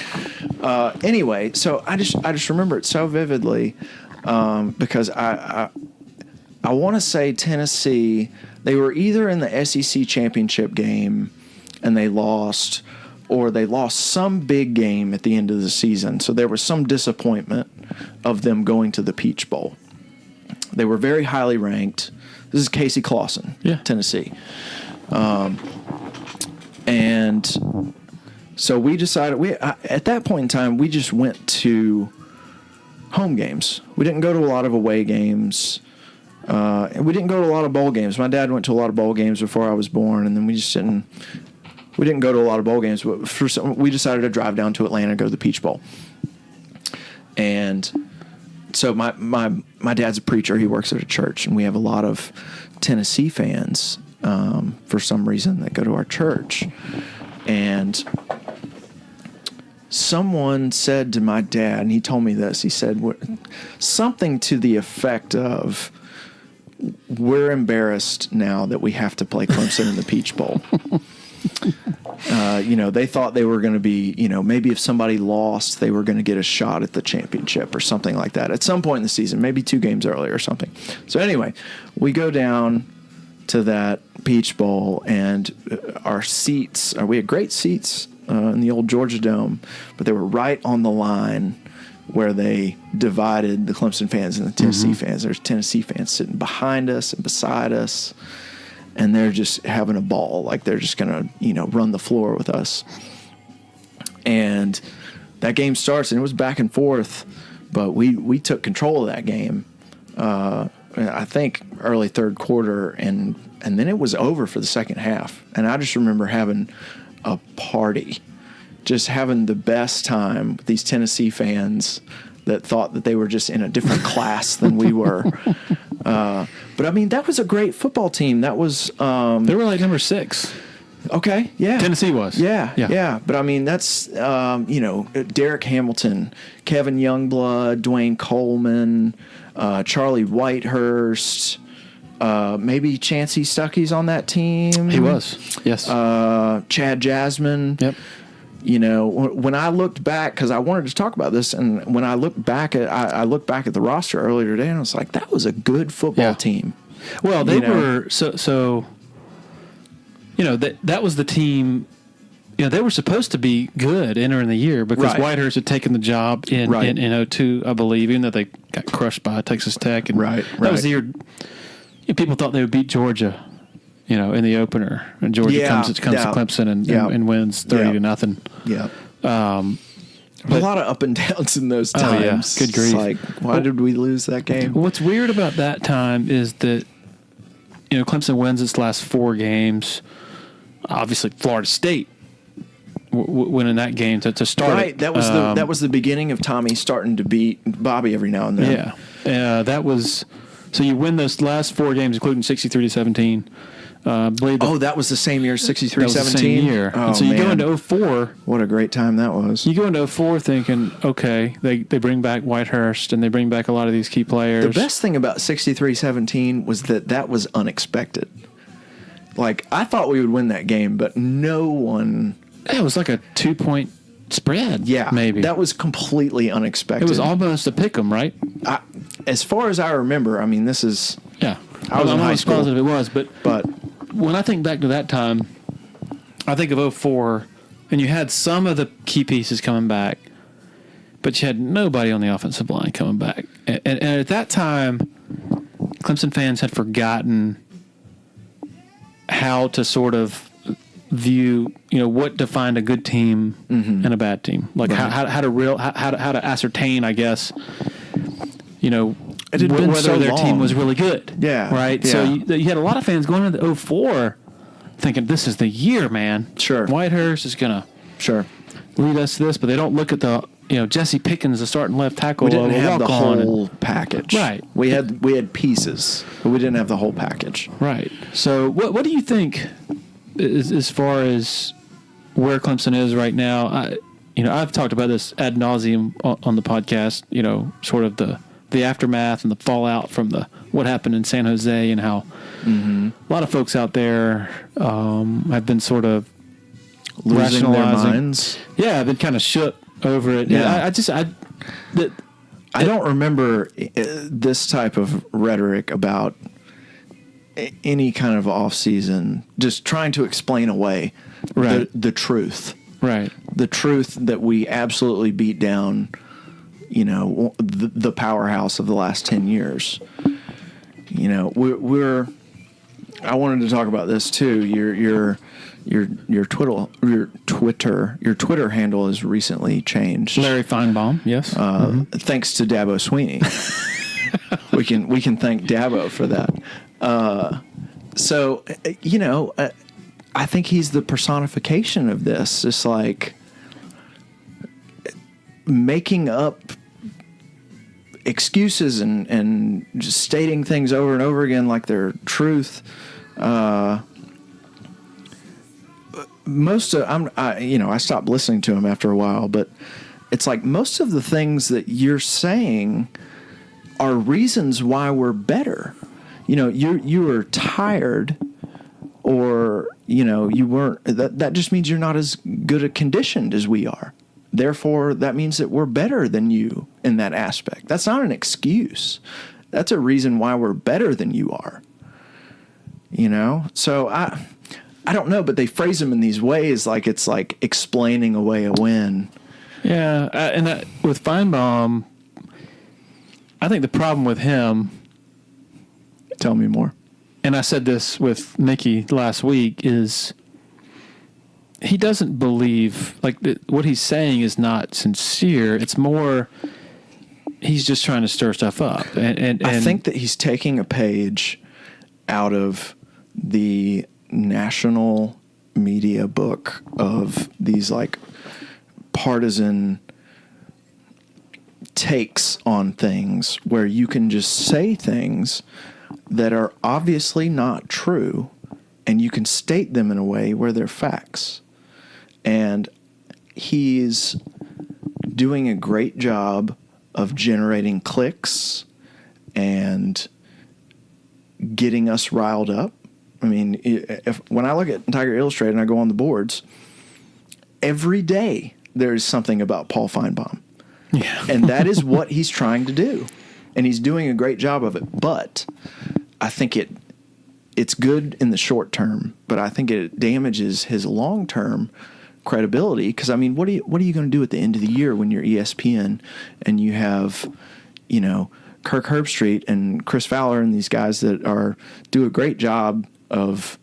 Anyway, so I just remember it so vividly because I want to say Tennessee, they were either in the SEC championship game and they lost, or they lost some big game at the end of the season. So there was some disappointment of them going to the Peach Bowl. They were very highly ranked. This is Casey Clausen, Tennessee. And so we decided, at that point in time, we just went to home games. We didn't go to a lot of away games. And we didn't go to a lot of bowl games. My dad went to a lot of bowl games before I was born, and then we didn't go to a lot of bowl games. But we decided to drive down to Atlanta and go to the Peach Bowl. And... so my dad's a preacher. He works at a church, and we have a lot of Tennessee fans for some reason that go to our church. And someone said to my dad, and he told me this, he said something to the effect of, we're embarrassed now that we have to play Clemson in the Peach Bowl. They thought they were going to be, maybe if somebody lost, they were going to get a shot at the championship or something like that at some point in the season, maybe 2 games earlier or something. So anyway, we go down to that Peach Bowl, and our seats, we had great seats in the old Georgia Dome, but they were right on the line where they divided the Clemson fans and the Tennessee fans. There's Tennessee fans sitting behind us and beside us, and they're just having a ball. Like they're just going to, run the floor with us. And that game starts, and it was back and forth, but we took control of that game, I think early third quarter, and then it was over for the second half. And I just remember having a party, just having the best time with these Tennessee fans that thought that they were just in a different class than we were. But I mean, that was a great football team. That was they were like number 6. Okay, yeah. Tennessee was. Yeah. But I mean, that's Derek Hamilton, Kevin Youngblood, Dwayne Coleman, Charlie Whitehurst, maybe Chancey Stuckey's on that team. He was. Yes. Chad Jasmine. Yep. When I looked back, because I wanted to talk about this, and when I looked back at the roster earlier today, and I was like, that was a good football team. Well, they were so. That was the team. They were supposed to be good entering the year because Whitehurst had taken the job in 2002, I believe, even though they got crushed by Texas Tech. And that was the year people thought they would beat Georgia. In the opener, and Georgia comes to Clemson and wins 30-0. Yeah. A lot of up and downs in those times. Good grief. It's like, why did we lose that game? What's weird about that time is that, Clemson wins its last 4 games. Obviously, Florida State winning that game to start. Right. That was the beginning of Tommy starting to beat Bobby every now and then. Yeah. That was so you win those last 4 games, including 63-17. That was the same year, 63-17? That was the same year. Oh, and so you go into 04. What a great time that was. You go into 04 thinking, okay, they bring back Whitehurst and they bring back a lot of these key players. The best thing about 63-17 was that was unexpected. Like, I thought we would win that game, but no one... It was like a 2-point spread, maybe. That was completely unexpected. It was almost a pick 'em, right? As far as I remember, I mean, this is... Yeah. I was in high school. Positive it was, but when I think back to that time, I think of 04, and you had some of the key pieces coming back, but you had nobody on the offensive line coming back. And at that time, Clemson fans had forgotten how to sort of view, what defined a good team and a bad team. Like how to ascertain, I guess, whether their team was really good. Yeah. Right? Yeah. So you had a lot of fans going into 04 thinking, this is the year, man. Sure. Whitehurst is going to lead us to this, but they don't look at the Jesse Pickens, the starting left tackle. We didn't have the whole and, package. Right. We had pieces, but we didn't have the whole package. Right. So what do you think as far as where Clemson is right now? I've talked about this ad nauseum on the podcast, sort of the aftermath and the fallout from what happened in San Jose, and how a lot of folks out there have been sort of losing their minds. Yeah, I've been kind of shook over it. Yeah. I don't remember this type of rhetoric about any kind of off-season, just trying to explain away the truth. Right. The truth that we absolutely beat down, the powerhouse of the last 10 years. I wanted to talk about this too. Your Twitter handle has recently changed. Larry Feinbaum, yes. Thanks to Dabo Sweeney. we can thank Dabo for that. So I think he's the personification of this. Just like making up excuses and just stating things over and over again like they're truth. I stopped listening to him after a while, but it's like most of the things that you're saying are reasons why we're better. You were tired, or you weren't. That just means you're not as good a conditioned as we are. Therefore, that means that we're better than you in that aspect. That's not an excuse. That's a reason why we're better than you are. So I don't know, but they phrase them in these ways like it's like explaining away a win. Yeah, with Feinbaum, I think the problem with him... Tell me more. And I said this with Mickey last week, is he doesn't believe, what he's saying is not sincere. It's more, he's just trying to stir stuff up. And I think that he's taking a page out of the national media book of these partisan takes on things where you can just say things that are obviously not true, and you can state them in a way where they're facts. And he's doing a great job of generating clicks and getting us riled up. I mean, when I look at Tiger Illustrated and I go on the boards, every day there's something about Paul Feinbaum. Yeah. And that is what he's trying to do. And he's doing a great job of it. But I think it's good in the short term, but I think it damages his long-term credibility. Because, I mean, what are you going to do at the end of the year when you're ESPN and you have, Kirk Herbstreit and Chris Fowler and these guys that do a great job of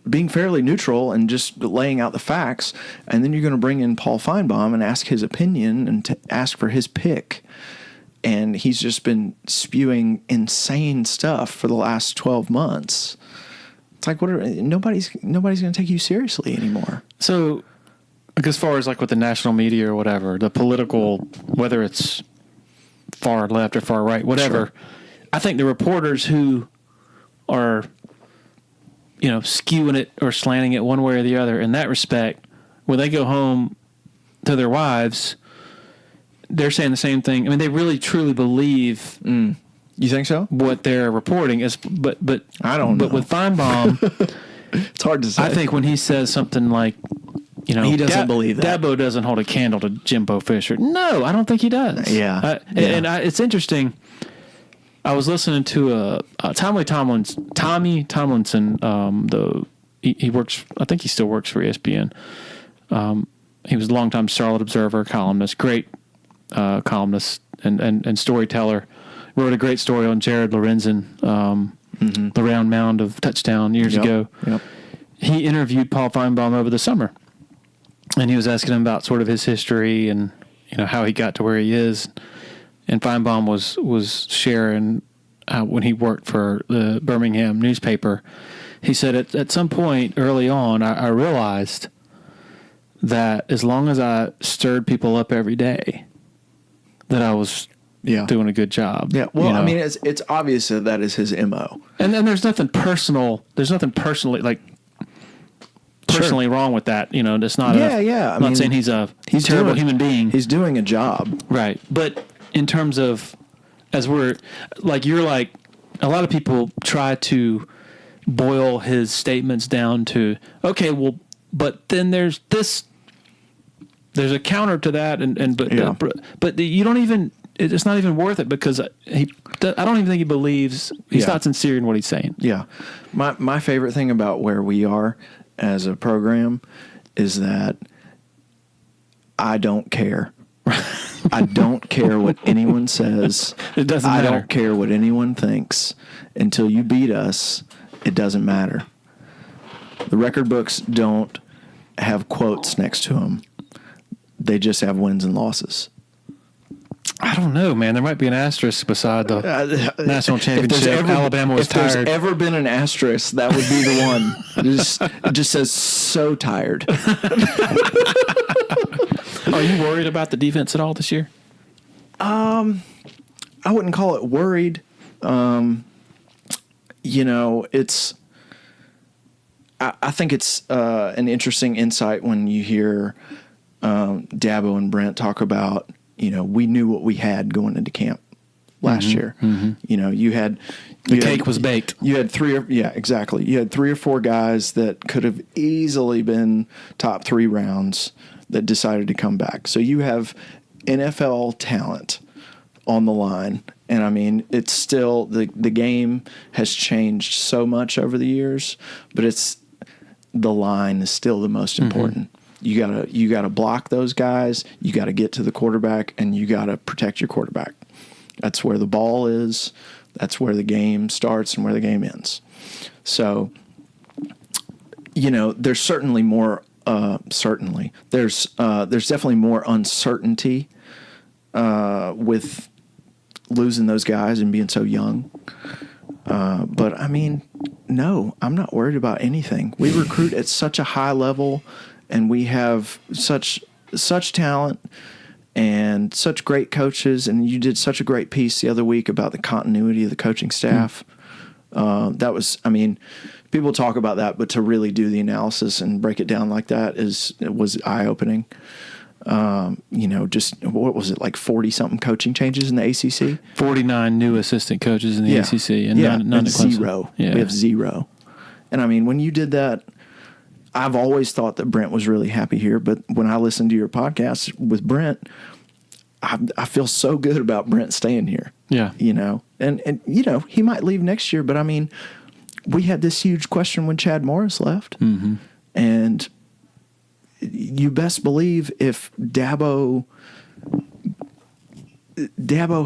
being fairly neutral and just laying out the facts, and then you're going to bring in Paul Feinbaum and ask his opinion and ask for his pick. And he's just been spewing insane stuff for the last 12 months. It's like, nobody's going to take you seriously anymore. So, as far as with the national media or whatever, the political, whether it's far left or far right, whatever, sure. I think the reporters who are, skewing it or slanting it one way or the other in that respect, when they go home to their wives, they're saying the same thing. I mean, they really truly believe. You think so? What they're reporting is, but I don't know. But with Feinbaum, it's hard to say. I think when he says something like, he doesn't believe that. Dabo doesn't hold a candle to Jimbo Fisher. No, I don't think he does. Yeah. And it's interesting. I was listening to Tommy Tomlinson. He works. I think he still works for ESPN. He was a longtime Charlotte Observer columnist, great columnist and storyteller. Wrote a great story on Jared Lorenzen, the round mound of touchdown years ago. Yep. He interviewed Paul Feinbaum over the summer, and he was asking him about sort of his history and how he got to where he is. And Feinbaum was sharing when he worked for the Birmingham newspaper. He said at some point early on, I realized that as long as I stirred people up every day, that I was doing a good job. Yeah. Well, I mean, it's obvious that is his MO. And then there's nothing personal. There's nothing personally wrong with that. It's not. I'm not saying he's a terrible human being. He's doing a job. Right. But in terms of, as we're you're like, a lot of people try to boil his statements down to, okay, well, but then there's a counter to that, but you don't even. It's not even worth it because I don't even think he believes he's not sincere in what he's saying. Yeah, my favorite thing about where we are as a program is that I don't care. I don't care what anyone says. It doesn't matter. I don't care what anyone thinks. Until you beat us, it doesn't matter. The record books don't have quotes next to them. They just have wins and losses. I don't know, man. There might be an asterisk beside the national championship. Alabama was tired. If there's ever been an asterisk, that would be the one. It just says so tired. Are you worried about the defense at all this year? I wouldn't call it worried. It's. I think it's an interesting insight when you hear Dabo and Brent talk about. We knew what we had going into camp last year. Mm-hmm. You had the cake was baked. You had exactly. You had 3 or 4 guys that could have easily been top 3 rounds that decided to come back. So you have NFL talent on the line. And I mean, it's still the game has changed so much over the years, but the line is still the most important. You gotta block those guys. You gotta get to the quarterback, and you gotta protect your quarterback. That's where the ball is. That's where the game starts and where the game ends. So, there's certainly more. There's definitely more uncertainty with losing those guys and being so young. But I mean, no, I'm not worried about anything. We recruit at such a high level. And we have such talent and such great coaches. And you did such a great piece the other week about the continuity of the coaching staff. That was, I mean, people talk about that, but to really do the analysis and break it down like that was eye-opening. Just what was it, like 40-something coaching changes in the ACC? 49 new assistant coaches in the ACC, and none at Clemson. 0. Yeah. We have 0. And I mean, when you did that, I've always thought that Brent was really happy here, but when I listened to your podcast with Brent, I feel so good about Brent staying here. Yeah. And he might leave next year, but I mean, we had this huge question when Chad Morris left. Mm-hmm. And you best believe if Dabo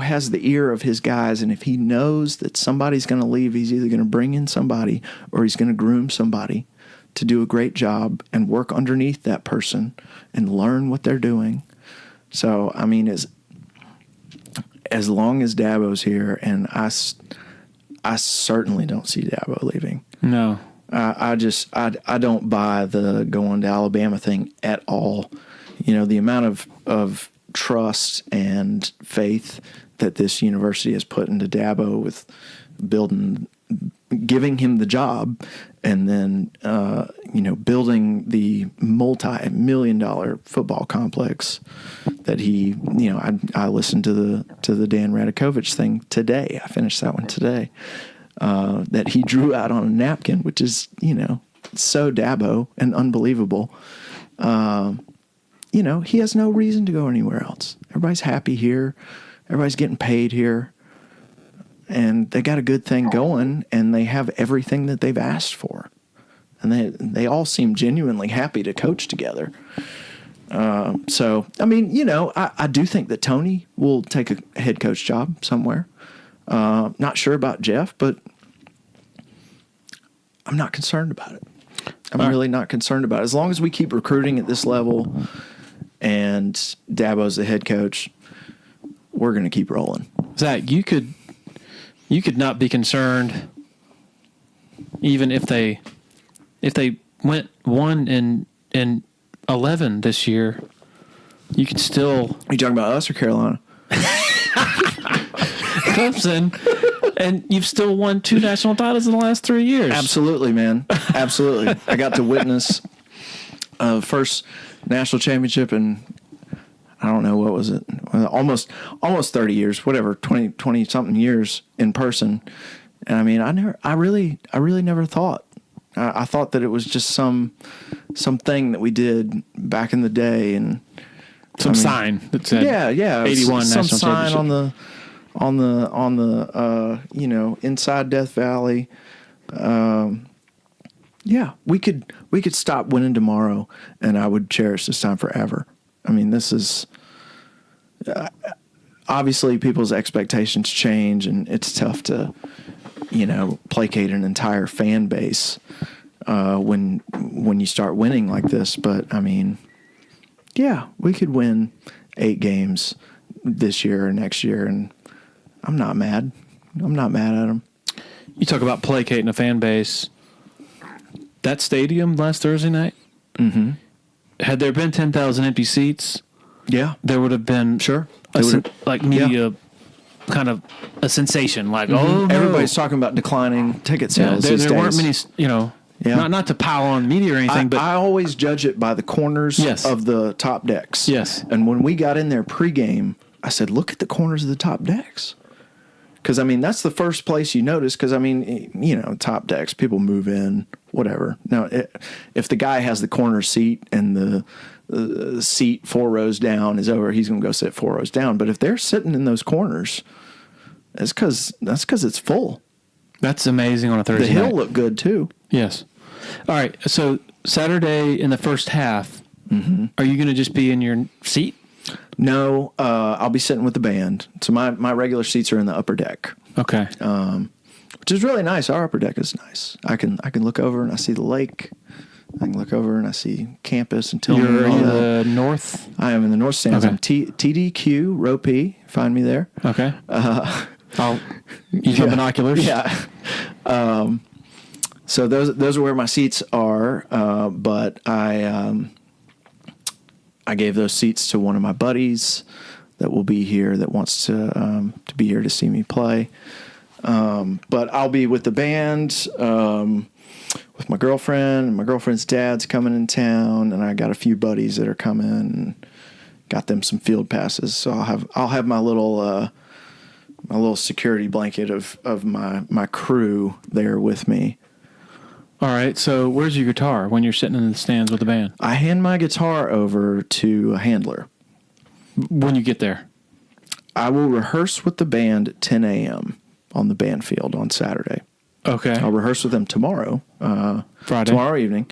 has the ear of his guys, and if he knows that somebody's going to leave, he's either going to bring in somebody or he's going to groom somebody to do a great job and work underneath that person and learn what they're doing. So, I mean, as long as Dabo's here, and I certainly don't see Dabo leaving. No. I don't buy the going to Alabama thing at all. The amount of trust and faith that this university has put into Dabo with giving him the job, and then building the multi-million-dollar football complex that he I listened to the Dan Radakovich thing today. I finished that one today. That he drew out on a napkin, which is so Dabo and unbelievable. He has no reason to go anywhere else. Everybody's happy here. Everybody's getting paid here. And they got a good thing going, and they have everything that they've asked for. And they all seem genuinely happy to coach together. So, I mean, I do think that Tony will take a head coach job somewhere. Not sure about Jeff, but I'm not concerned about it. I'm really not concerned about it. As long as we keep recruiting at this level and Dabo's the head coach, we're going to keep rolling. Zach, you could not be concerned even if they went 1 and 11 this year, you could still... Are you talking about us or Carolina? Clemson, and you've still won 2 national titles in the last 3 years. Absolutely, man. Absolutely. I got to witness first national championship in, I don't know, what was it? Almost 30 years, whatever, 20 something years in person. And I mean, I really never thought. I thought that it was just some thing that we did back in the day, and sign that said 81 some national sign championship. on the inside Death Valley. We could stop winning tomorrow, and I would cherish this time forever. I mean, this is obviously people's expectations change, and it's tough to placate an entire fan base when you start winning like this. But I mean, yeah, we could win 8 games this year or next year, and I'm not mad. I'm not mad at them. You talk about placating a fan base. That stadium last Thursday night, had there been 10,000 empty seats, there would have been media kind of a sensation. Like, everybody's talking about declining ticket sales. There weren't many, not to pile on media or anything, but I always judge it by the corners of the top decks. Yes. And when we got in there pregame, I said, look at the corners of the top decks. Because, I mean, that's the first place you notice. Because, I mean, top decks, people move in, whatever. Now, if the guy has the corner seat and the seat 4 rows down is over, he's going to go sit 4 rows down. But if they're sitting in those corners, that's because it's full. That's amazing on a Thursday night. The hill looked good, too. Yes. All right. So, Saturday in the first half, are you going to just be in your seat? No, I'll be sitting with the band. So my regular seats are in the upper deck. Okay. Which is really nice. Our upper deck is nice. I can look over and I see the lake. I can look over and I see campus and Tillman. You're in the north? I am in the north stands. Okay. I'm TDQ, row P. Find me there. Okay. I'll use my binoculars. Yeah. So those are where my seats are. But I gave those seats to one of my buddies that will be here, that wants to be here to see me play. But I'll be with the band, with my girlfriend, and my girlfriend's dad's coming in town, and I got a few buddies that are coming, and got them some field passes. So I'll have my little security blanket of my crew there with me. All right, so where's your guitar when you're sitting in the stands with the band? I hand my guitar over to a handler. When you get there? I will rehearse with the band at 10 a.m. on the band field on Saturday. Okay. I'll rehearse with them tomorrow. Friday? Tomorrow evening.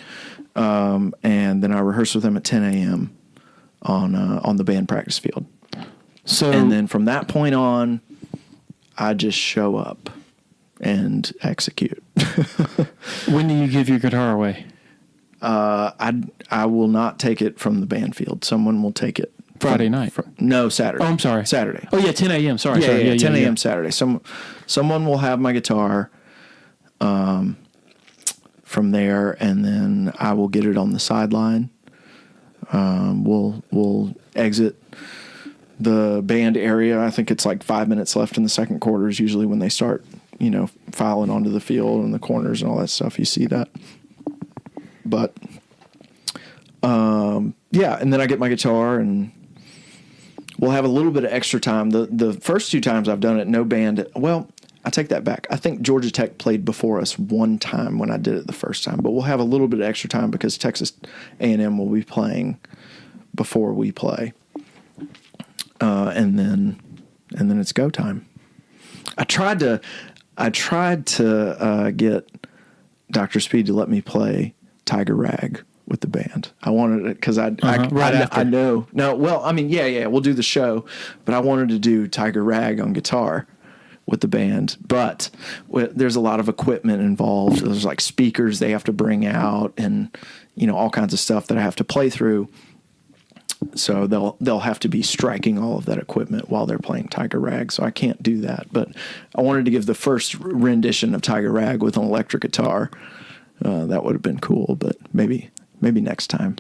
And then I rehearse with them at 10 a.m. on the band practice field. And then from that point on, I just show up and execute. When do you give your guitar away? I will not take it from the band field. Someone will take it. Friday night? No, Saturday. Oh, I'm sorry. Saturday. Oh, yeah, 10 a.m. Sorry. Yeah, 10 a.m. Saturday. Someone will have my guitar from there, and then I will get it on the sideline. We'll exit the band area. I think it's like 5 minutes left in the second quarter is usually when they start, filing onto the field and the corners and all that stuff. You see that. But, and then I get my guitar, and we'll have a little bit of extra time. The first 2 times I've done it, no band. Well, I take that back. I think Georgia Tech played before us one time when I did it the first time. But we'll have a little bit of extra time because Texas A&M will be playing before we play. And then it's go time. I tried to get Dr. Speed to let me play Tiger Rag with the band. I wanted it because I know. No, well, I mean, yeah, we'll do the show, but I wanted to do Tiger Rag on guitar with the band. But there's a lot of equipment involved. There's like speakers they have to bring out, and all kinds of stuff that I have to play through. So they'll have to be striking all of that equipment while they're playing Tiger Rag. So I can't do that. But I wanted to give the first rendition of Tiger Rag with an electric guitar. That would have been cool, but maybe next time.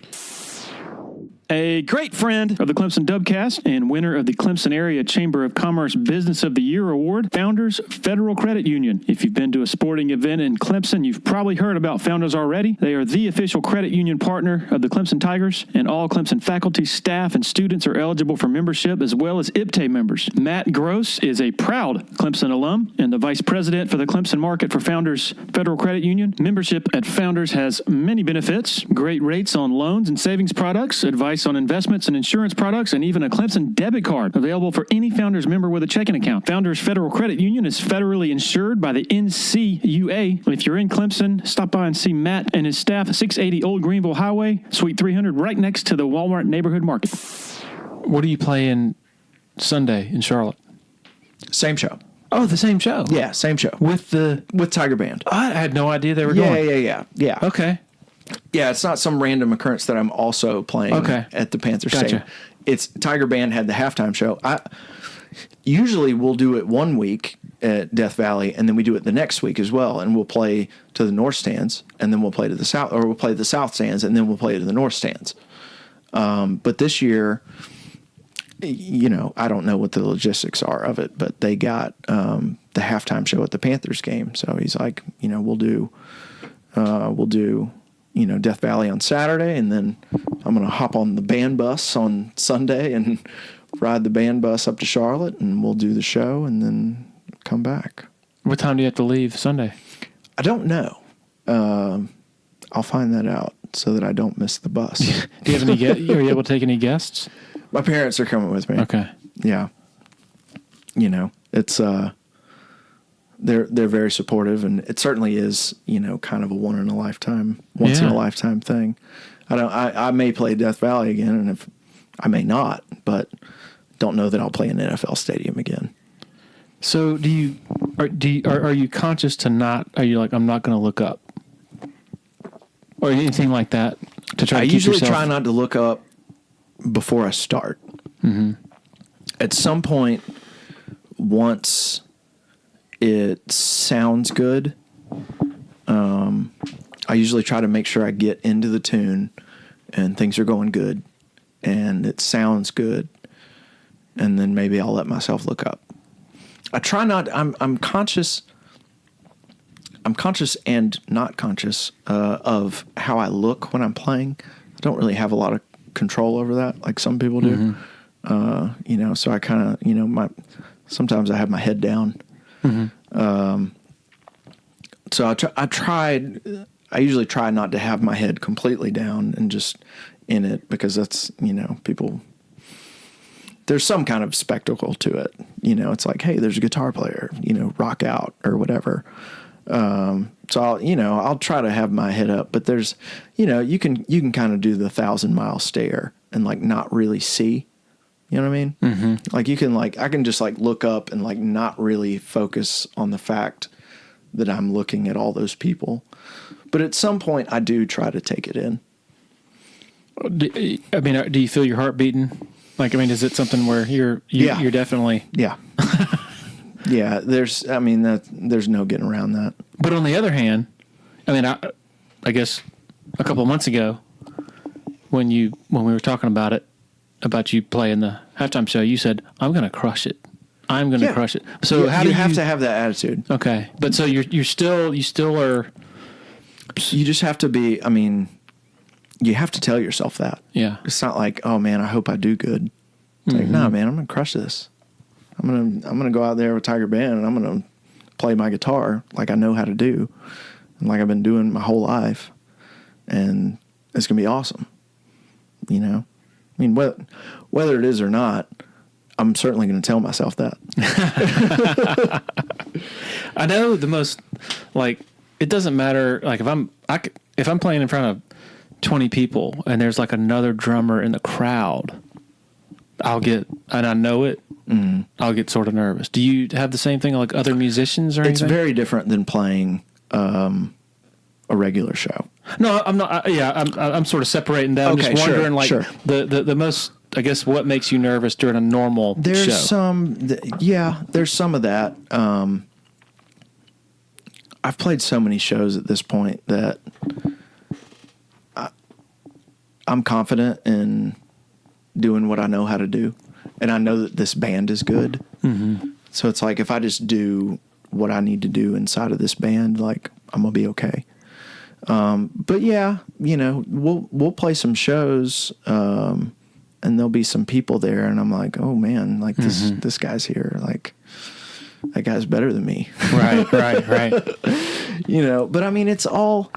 A great friend of the Clemson Dubcast and winner of the Clemson Area Chamber of Commerce Business of the Year Award, Founders Federal Credit Union. If you've been to a sporting event in Clemson, you've probably heard about Founders already. They are the official credit union partner of the Clemson Tigers, and all Clemson faculty, staff, and students are eligible for membership, as well as IPTAY members. Matt Gross is a proud Clemson alum and the vice president for the Clemson market for Founders Federal Credit Union. Membership at Founders has many benefits: great rates on loans and savings products, advice on investments and insurance products, and even a Clemson debit card available for any Founders member with a checking account. Founders Federal Credit Union is federally insured by the NCUA. If you're in Clemson, stop by and see Matt and his staff, 680 Old Greenville Highway, Suite 300, right next to the Walmart Neighborhood Market. What are you playing Sunday in Charlotte? Same show. Oh, the same show? Yeah, same show. With Tiger Band. I had no idea they were going. Yeah. Okay. Yeah, it's not some random occurrence that I'm also playing at the Panthers Stadium. It's Tiger Band had the halftime show. Usually we'll do it one week at Death Valley, and then we do it the next week as well, and we'll play to the north stands, and then we'll play to the south, or we'll play the south stands, and then we'll play to the north stands. But this year, I don't know what the logistics are of it, but they got the halftime show at the Panthers game. So he's like, we'll do Death Valley on Saturday, and then I'm going to hop on the band bus on Sunday and ride the band bus up to Charlotte, and we'll do the show and then come back. What time do you have to leave Sunday? I don't know. I'll find that out so that I don't miss the bus. Do you have any are you able to take any guests? My parents are coming with me. Okay. Yeah. It's they're very supportive, and it certainly is, kind of a once in a lifetime thing. I may play Death Valley again, and if I may not, but don't know that I'll play an NFL stadium again. So are you conscious to not? Are you like, I'm not going to look up, or anything like that to try? I usually try not to look up before I start. Mm-hmm. At some point, once it sounds good, I usually try to make sure I get into the tune and things are going good and it sounds good, and then maybe I'll let myself look up. I try not. I'm conscious and not conscious of how I look when I'm playing. I don't really have a lot of control over that like some people do. Mm-hmm. So I kind of, sometimes I have my head down. Mm-hmm. So I usually try not to have my head completely down and just in it, because that's, people, there's some kind of spectacle to it. It's like, hey, there's a guitar player, rock out or whatever. So I'll try to have my head up, but there's, you can kind of do the 1,000-mile stare and like not really see, you know what I mean? Mm-hmm. Like I can just like look up and like not really focus on the fact that I'm looking at all those people. But at some point I do try to take it in. Do you feel your heart beating? Like, is it something where you're definitely... Yeah. Yeah, there's no getting around that. But on the other hand, I guess a couple of months ago, when we were talking about you playing the halftime show, you said, "I'm going to crush it. I'm going to crush it." So yeah, you have to have that attitude. Okay, but so you still are. You just have to be. You have to tell yourself that. Yeah, it's not like, oh man, I hope I do good. It's like, nah, man, I'm going to crush this. I'm gonna go out there with Tiger Band and I'm gonna play my guitar like I know how to do, and like I've been doing my whole life, and it's gonna be awesome. Whether it is or not, I'm certainly gonna tell myself that. I know the most, like, it doesn't matter. Like if I'm playing in front of 20 people and there's like another drummer in the crowd, and I know it. Mm-hmm. I'll get sort of nervous. Do you have the same thing like other musicians or anything? It's very different than playing a regular show. No, I'm not. I'm sort of separating that. I'm just wondering, sure. The most, I guess, what makes you nervous during a normal show? There's some of that. I've played so many shows at this point that I'm confident in doing what I know how to do. And I know that this band is good. Mm-hmm. So it's like if I just do what I need to do inside of this band, like I'm going to be okay. But yeah, you know, we'll play some shows, and there'll be some people there, and I'm like, oh man, like this guy's here, like that guy's better than me. Right. You know, but I mean, it's all,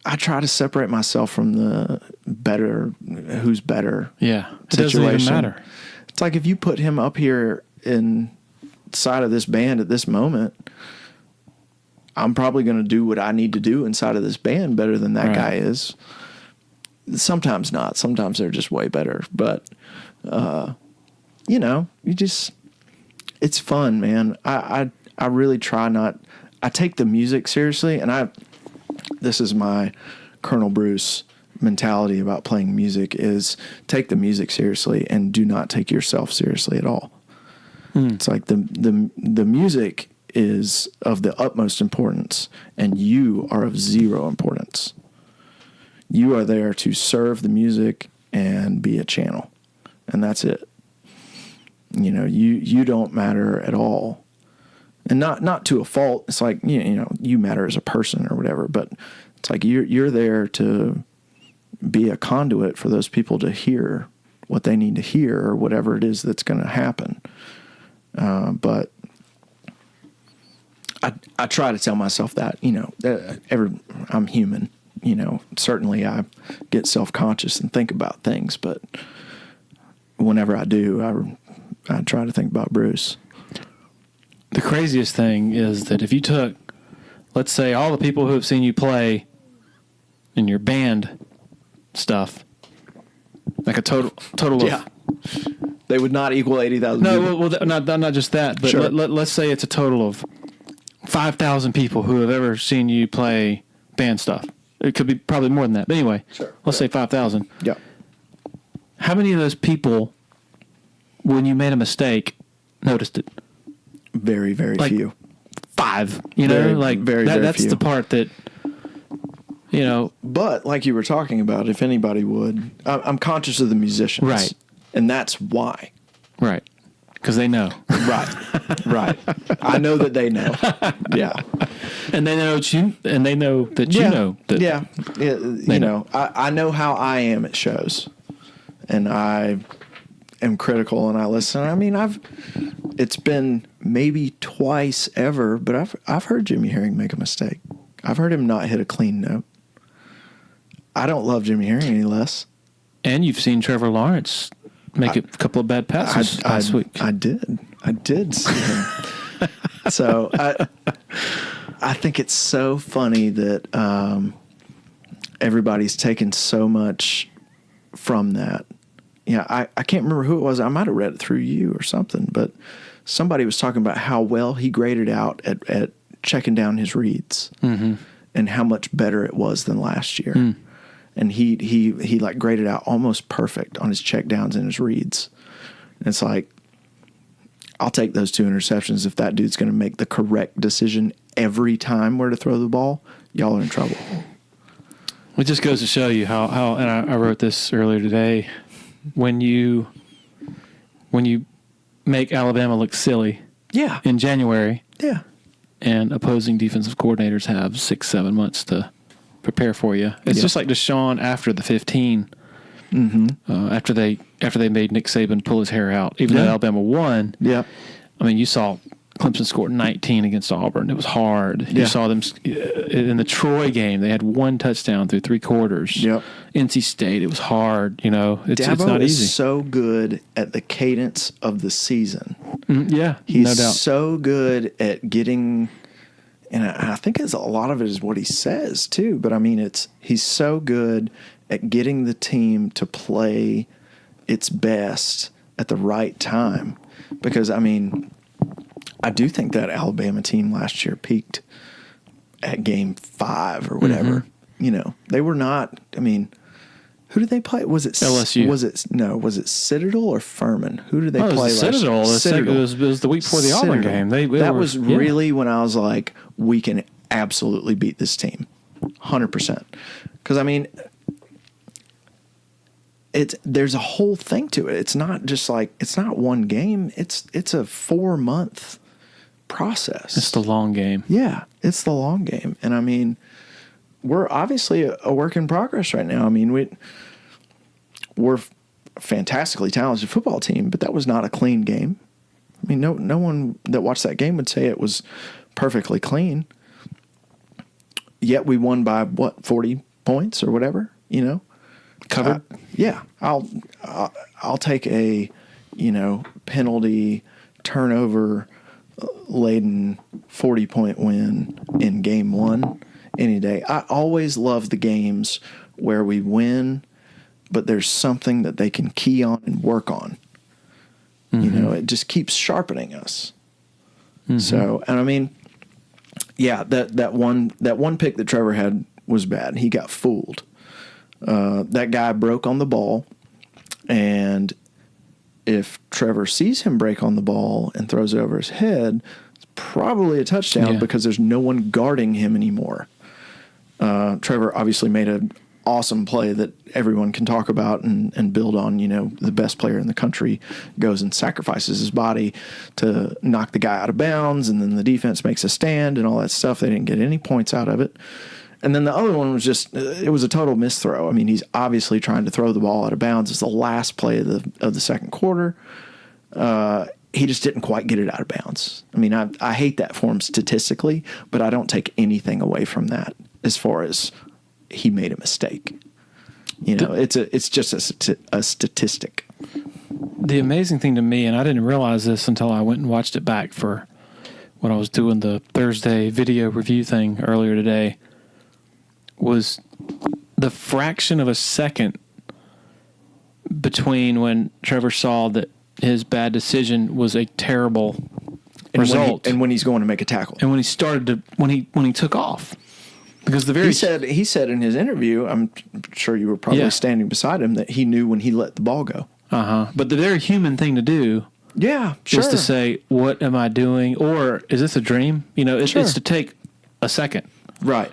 I try to separate myself from the who's better. Yeah. It situation. doesn't even matter. It's like if you put him up here inside of this band at this moment, I'm probably going to do what I need to do inside of this band better than that guy is. Sometimes not. Sometimes they're just way better. But, you know, it's fun, man. I really try not, I take the music seriously, and this is my Colonel Bruce mentality about playing music, is take the music seriously and do not take yourself seriously at all. It's like the music is of the utmost importance, and you are of zero importance. You are there to serve the music and be a channel, and that's it. You know, you don't matter at all, and not to a fault. It's like, you know, you matter as a person or whatever, but it's like you're there to be a conduit for those people to hear what they need to hear or whatever it is that's going to happen. But I try to tell myself that, you know, I'm human, you know, certainly I get self-conscious and think about things, but whenever I do, I try to think about Bruce. The craziest thing is that if you took, let's say, all the people who have seen you play in your band stuff, like a total of... Yeah. They would not equal 80,000 No, people. well, not just that, but Sure. let's say it's a total of 5,000 people who have ever seen you play band stuff. It could be probably more than that. But anyway, let's say 5,000. Yeah. How many of those people, when you made a mistake, noticed it? Very, very Like, few. 5. You know, Very, like very, very that's few. the part that, you know. But like you were talking about, if anybody would, I'm conscious of the musicians. Right. And that's why. Right. Because they know. Right. I know that they know. Yeah. And they know that you know that. Yeah. You know, I know how I am at shows, and I am critical, and I listen. I mean, it's been maybe twice ever, but I've heard Jimmy Herring make a mistake. I've heard him not hit a clean note. I don't love Jimmy Herring any less. And you've seen Trevor Lawrence make a couple of bad passes last week. I did see him. So I think it's so funny that everybody's taken so much from that. Yeah, I can't remember who it was. I might have read it through you or something, but somebody was talking about how well he graded out at checking down his reads, and how much better it was than last year. And he like graded out almost perfect on his check downs and his reads. And it's like, I'll take those 2 interceptions if that dude's going to make the correct decision every time where to throw the ball. Y'all are in trouble. It just goes to show you how and I wrote this earlier today, when you make Alabama look silly in January, and opposing defensive coordinators have 6-7 months to prepare for you. It's just like Deshaun after the 15, after they made Nick Saban pull his hair out, even though Alabama won. Yeah. I mean, you saw Clemson scored 19 against Auburn. It was hard. You saw them in the Troy game. They had 1 touchdown through 3 quarters. Yep. NC State, it was hard. You know, it's Dabo not easy. is so good at the cadence of the season. Yeah, He's no doubt. so good at getting, and I think a lot of it is what he says too. But I mean, he's so good at getting the team to play its best at the right time. Because I mean, I do think that Alabama team last year peaked at game 5 or whatever. You know, they were not. I mean, who did they play? Was it LSU? Was it Citadel or Furman? Who did they play last Citadel. year? Citadel. It was the week before the Auburn game. That was really when I was like, we can absolutely beat this team, 100%. Because I mean, there's a whole thing to it. It's not just like, it's not one game. It's a 4-month process. It's the long game. Yeah, it's the long game. And I mean, we're obviously a work in progress right now. I mean, we're a fantastically talented football team, but that was not a clean game. I mean, no one that watched that game would say it was perfectly clean. Yet we won by 40 points or whatever, Covered. Yeah, I'll take a, penalty turnover laden 40-point win in game 1 any day. I always love the games where we win, but there's something that they can key on and work on. Mm-hmm. It just keeps sharpening us. Mm-hmm. So, and I mean, yeah, that one pick that Trevor had was bad. He got fooled. That guy broke on the ball, and if Trevor sees him break on the ball and throws it over his head, it's probably a touchdown because there's no one guarding him anymore. Trevor obviously made an awesome play that everyone can talk about and build on. The best player in the country goes and sacrifices his body to knock the guy out of bounds, and then the defense makes a stand and all that stuff. They didn't get any points out of it. And then the other one was it was a total misthrow. I mean, he's obviously trying to throw the ball out of bounds. It's the last play of the second quarter. He just didn't quite get it out of bounds. I mean, I hate that for him statistically, but I don't take anything away from that as far as he made a mistake. It's just a statistic. The amazing thing to me, and I didn't realize this until I went and watched it back for when I was doing the Thursday video review thing earlier today, was the fraction of a second between when Trevor saw that his bad decision was a terrible result, and when he's going to make a tackle, and when he started to when he took off, because he said in his interview, I'm sure you were probably standing beside him, that he knew when he let the ball go. But the very human thing to do, is to say, "What am I doing?" Or is this a dream? It's to take a second. Right.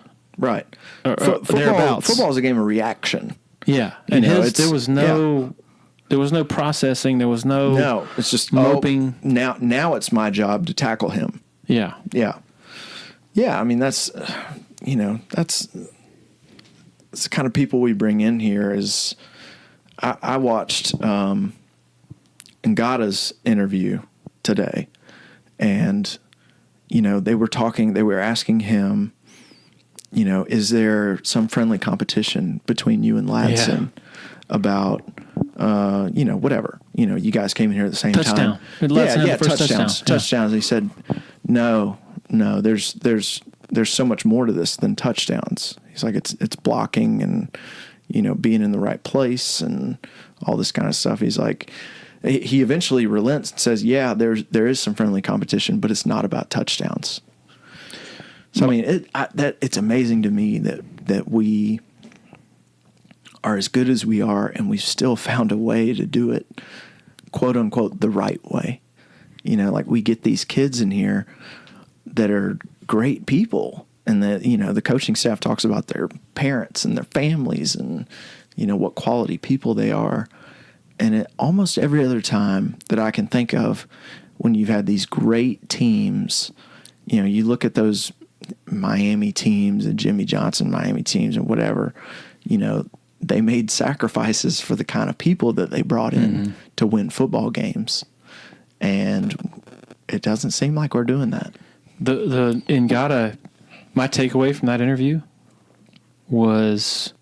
Thereabouts. Football is a game of reaction. Yeah, and there was no processing. There was no. It's just moping. Now it's my job to tackle him. Yeah. I mean, that's that's the kind of people we bring in here. Is I watched Ngata's interview today, and they were asking him, is there some friendly competition between you and Ladson about, whatever, you guys came in here at the same time. Touchdowns. Touchdowns. He said, no, there's so much more to this than touchdowns. He's like, it's blocking and, being in the right place and all this kind of stuff. He's like, he eventually relents and says, there is some friendly competition, but it's not about touchdowns. So, I mean, it's amazing to me that we are as good as we are, and we've still found a way to do it, quote unquote, the right way. Like we get these kids in here that are great people, and the coaching staff talks about their parents and their families and, what quality people they are. And almost every other time that I can think of, when you've had these great teams, you look at those Miami teams and Jimmy Johnson Miami teams and whatever, they made sacrifices for the kind of people that they brought in to win football games. And it doesn't seem like we're doing that. The Ngata, my takeaway from that interview was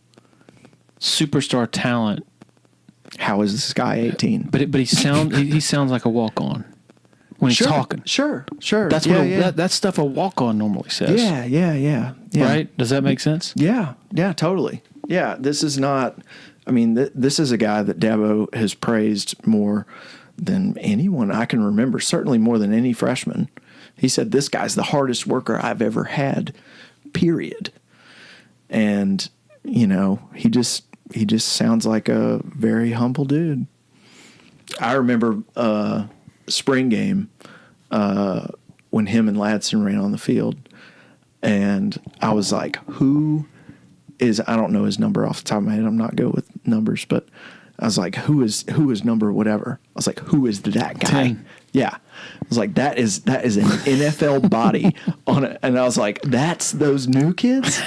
superstar talent. How is this guy 18? But he sounds like a walk-on when he's talking. Sure. That's what that stuff a walk-on normally says. Yeah. Right? Does that make sense? Yeah, totally. Yeah, this is not. I mean, this is a guy that Dabo has praised more than anyone I can remember. Certainly more than any freshman. He said, "This guy's the hardest worker I've ever had." Period. And he just sounds like a very humble dude. I remember spring game when him and Ladson ran on the field, and I was like, I don't know his number off the top of my head. I'm not good with numbers, but I was like, who is number whatever? I was like, who is that guy? 10. Yeah. I was like, that is an NFL body on it. And I was like, that's those new kids?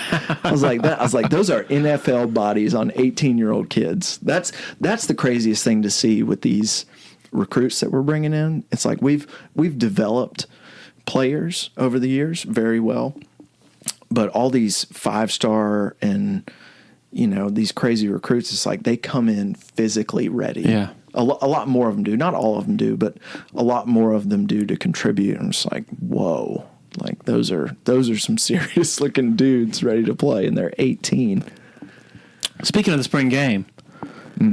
I was like, those are NFL bodies on 18-year-old kids. That's the craziest thing to see with these recruits that we're bringing in. It's like we've developed players over the years very well, but all these 5-star and these crazy recruits, it's like they come in physically ready. Yeah. A lot more of them do. Not all of them do, but a lot more of them do to contribute. And it's like, whoa, like those are some serious looking dudes ready to play, and they're 18. Speaking of the spring game,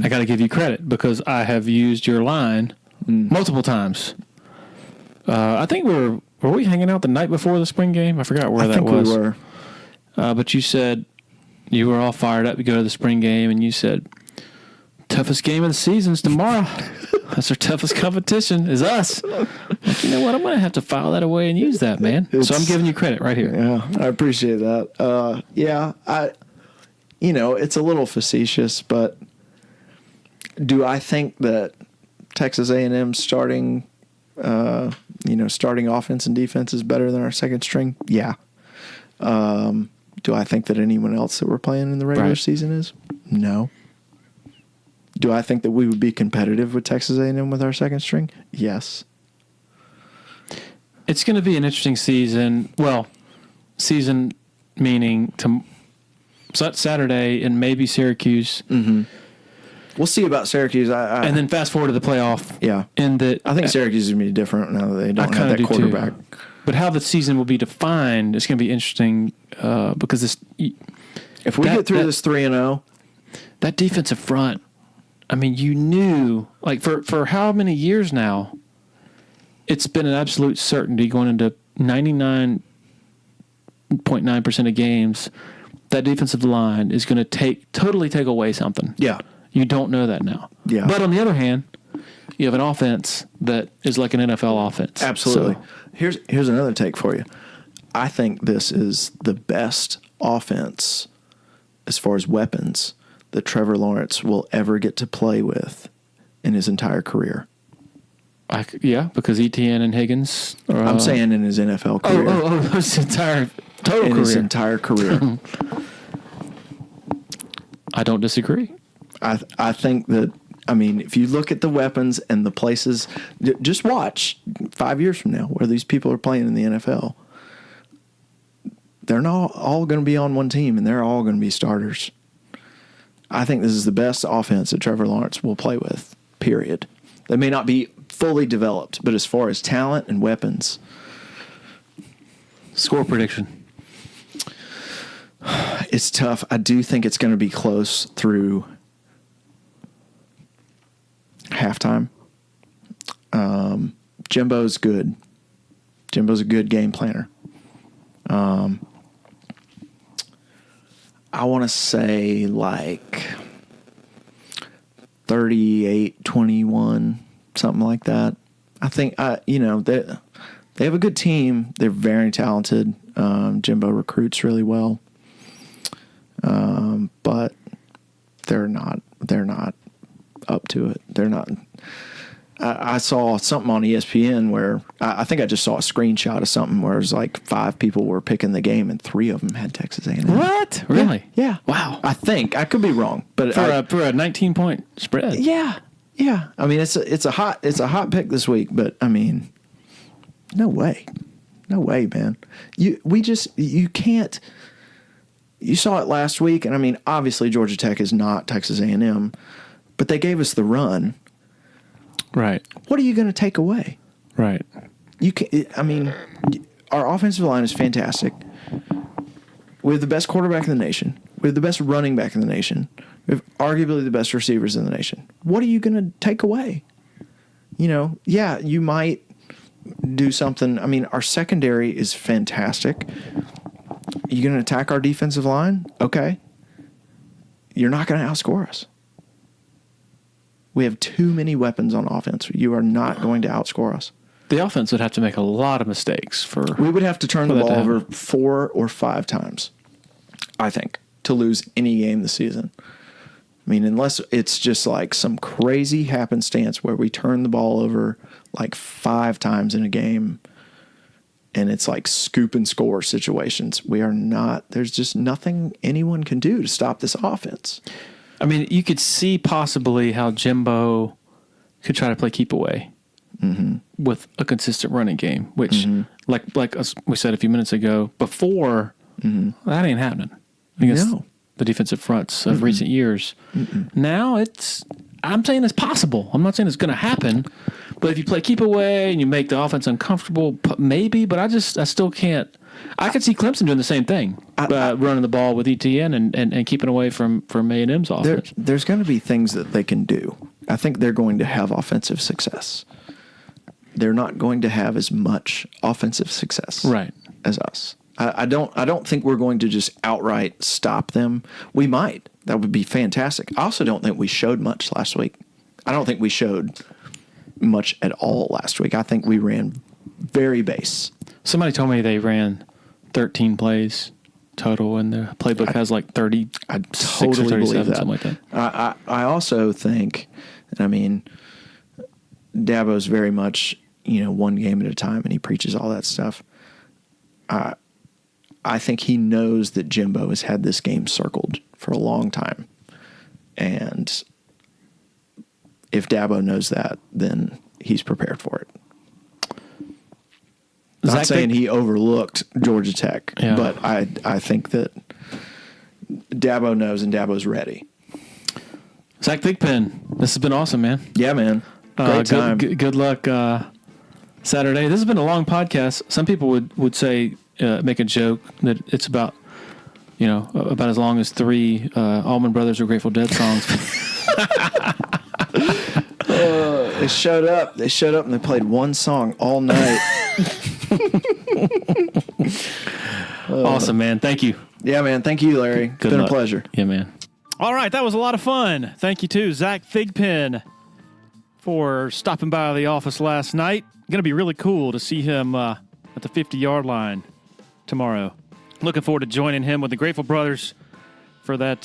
I got to give you credit because I have used your line multiple times. I think were we hanging out the night before the spring game? I forgot where that was. We were. But you said you were all fired up to go to the spring game, and you said, toughest game of the season's tomorrow. That's our toughest competition is us. Like, you know what? I'm going to have to file that away and use that, man. So I'm giving you credit right here. Yeah, I appreciate that. It's a little facetious, but do I think that Texas A&M starting offense and defense is better than our second string? Yeah. Do I think that anyone else that we're playing in the regular season is? No. Do I think that we would be competitive with Texas A&M with our second string? Yes. It's going to be an interesting season. Well, season meaning Saturday and maybe Syracuse. Mm-hmm. We'll see about Syracuse. And then fast forward to the playoff. Yeah. I think Syracuse is going to be different now that they don't have that quarterback. Too. But how the season will be defined is going to be interesting because if we get through this 3-0, that defensive front. I mean, you knew, like, for how many years now, it's been an absolute certainty going into 99.9% of games, that defensive line is going to totally take away something. Yeah. You don't know that now. Yeah. But on the other hand, you have an offense that is like an NFL offense. Absolutely. So, here's another take for you. I think this is the best offense as far as weapons that Trevor Lawrence will ever get to play with in his entire career. Because Etienne and Higgins. I'm saying in his NFL career. His entire total career. His entire career. I don't disagree. I think that, I mean, if you look at the weapons and the places, just watch 5 years from now where these people are playing in the NFL. They're not all going to be on one team, and they're all going to be starters. I think this is the best offense that Trevor Lawrence will play with, period. They may not be fully developed, but as far as talent and weapons. Score prediction. It's tough. I do think it's going to be close through halftime. Jimbo's good. Jimbo's a good game planner. I want to say like 38-21, something like that. I think, they have a good team. They're very talented. Jimbo recruits really well. But they're not up to it. They're not. I saw something on ESPN where I think I just saw a screenshot of something where it was like 5 people were picking the game and 3 of them had Texas A&M. What? Really? Yeah. Wow. I think I could be wrong, but for a 19-point spread. Yeah. Yeah. I mean, it's a hot pick this week, but I mean, no way, man. You can't. You saw it last week, and I mean, obviously Georgia Tech is not Texas A&M, but they gave us the run. Right. What are you going to take away? Right. You can. I mean, our offensive line is fantastic. We have the best quarterback in the nation. We have the best running back in the nation. We have arguably the best receivers in the nation. What are you going to take away? Yeah, you might do something. I mean, our secondary is fantastic. You going to attack our defensive line? Okay. You're not going to outscore us. We have too many weapons on offense. You are not going to outscore us. The offense would have to make a lot of mistakes We would have to turn the ball over 4 or 5 times, I think, to lose any game this season. I mean, unless it's just like some crazy happenstance where we turn the ball over like 5 times in a game and it's like scoop and score situations. There's just nothing anyone can do to stop this offense. I mean, you could see possibly how Jimbo could try to play keep away with a consistent running game, which, like we said a few minutes ago, before, that ain't happening against the defensive fronts of recent years. Now I'm saying it's possible. I'm not saying it's going to happen, but if you play keep away and you make the offense uncomfortable, maybe, but I still can't. I could see Clemson doing the same thing, running the ball with ETN and keeping away from A&M's offense. There's going to be things that they can do. I think they're going to have offensive success. They're not going to have as much offensive success as us. I don't think we're going to just outright stop them. We might. That would be fantastic. I also don't think we showed much last week. I don't think we showed much at all last week. I think we ran very base. Somebody told me they ran 13 plays total, and the playbook has like 30. I totally believe that. Something like that. I also think, I mean, Dabo's very much, one game at a time, and he preaches all that stuff. I think he knows that Jimbo has had this game circled for a long time. And if Dabo knows that, then he's prepared for it. Not saying he overlooked Georgia Tech, but I think that Dabo knows and Dabo's ready. Zach Thigpen, this has been awesome, man. Yeah, man. Great time. Good luck Saturday. This has been a long podcast. Some people would say, make a joke that it's about as long as 3 Allman Brothers or Grateful Dead songs. They showed up. And they played one song all night. Awesome, man. Thank you. Yeah, man. Thank you, Larry. It's been a pleasure. Yeah, man. All right. That was a lot of fun. Thank you, too, Zach Thigpen, for stopping by the office last night. Going to be really cool to see him at the 50-yard line tomorrow. Looking forward to joining him with the Grateful Brothers for that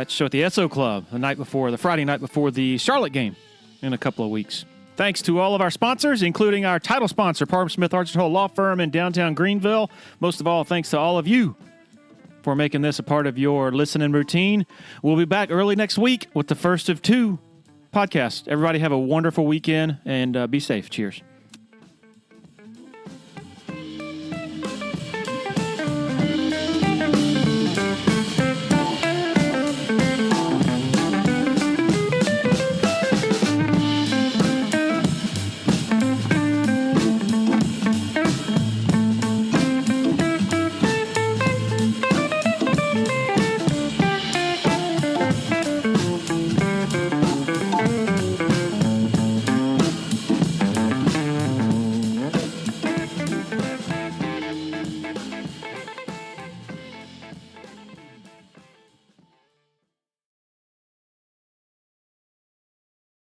show at the SO Club the Friday night before the Charlotte game in a couple of weeks. Thanks to all of our sponsors, including our title sponsor, Parham Smith Archer Hall Law Firm in downtown Greenville. Most of all, thanks to all of you for making this a part of your listening routine. We'll be back early next week with the first of 2 podcasts. Everybody have a wonderful weekend and be safe. Cheers.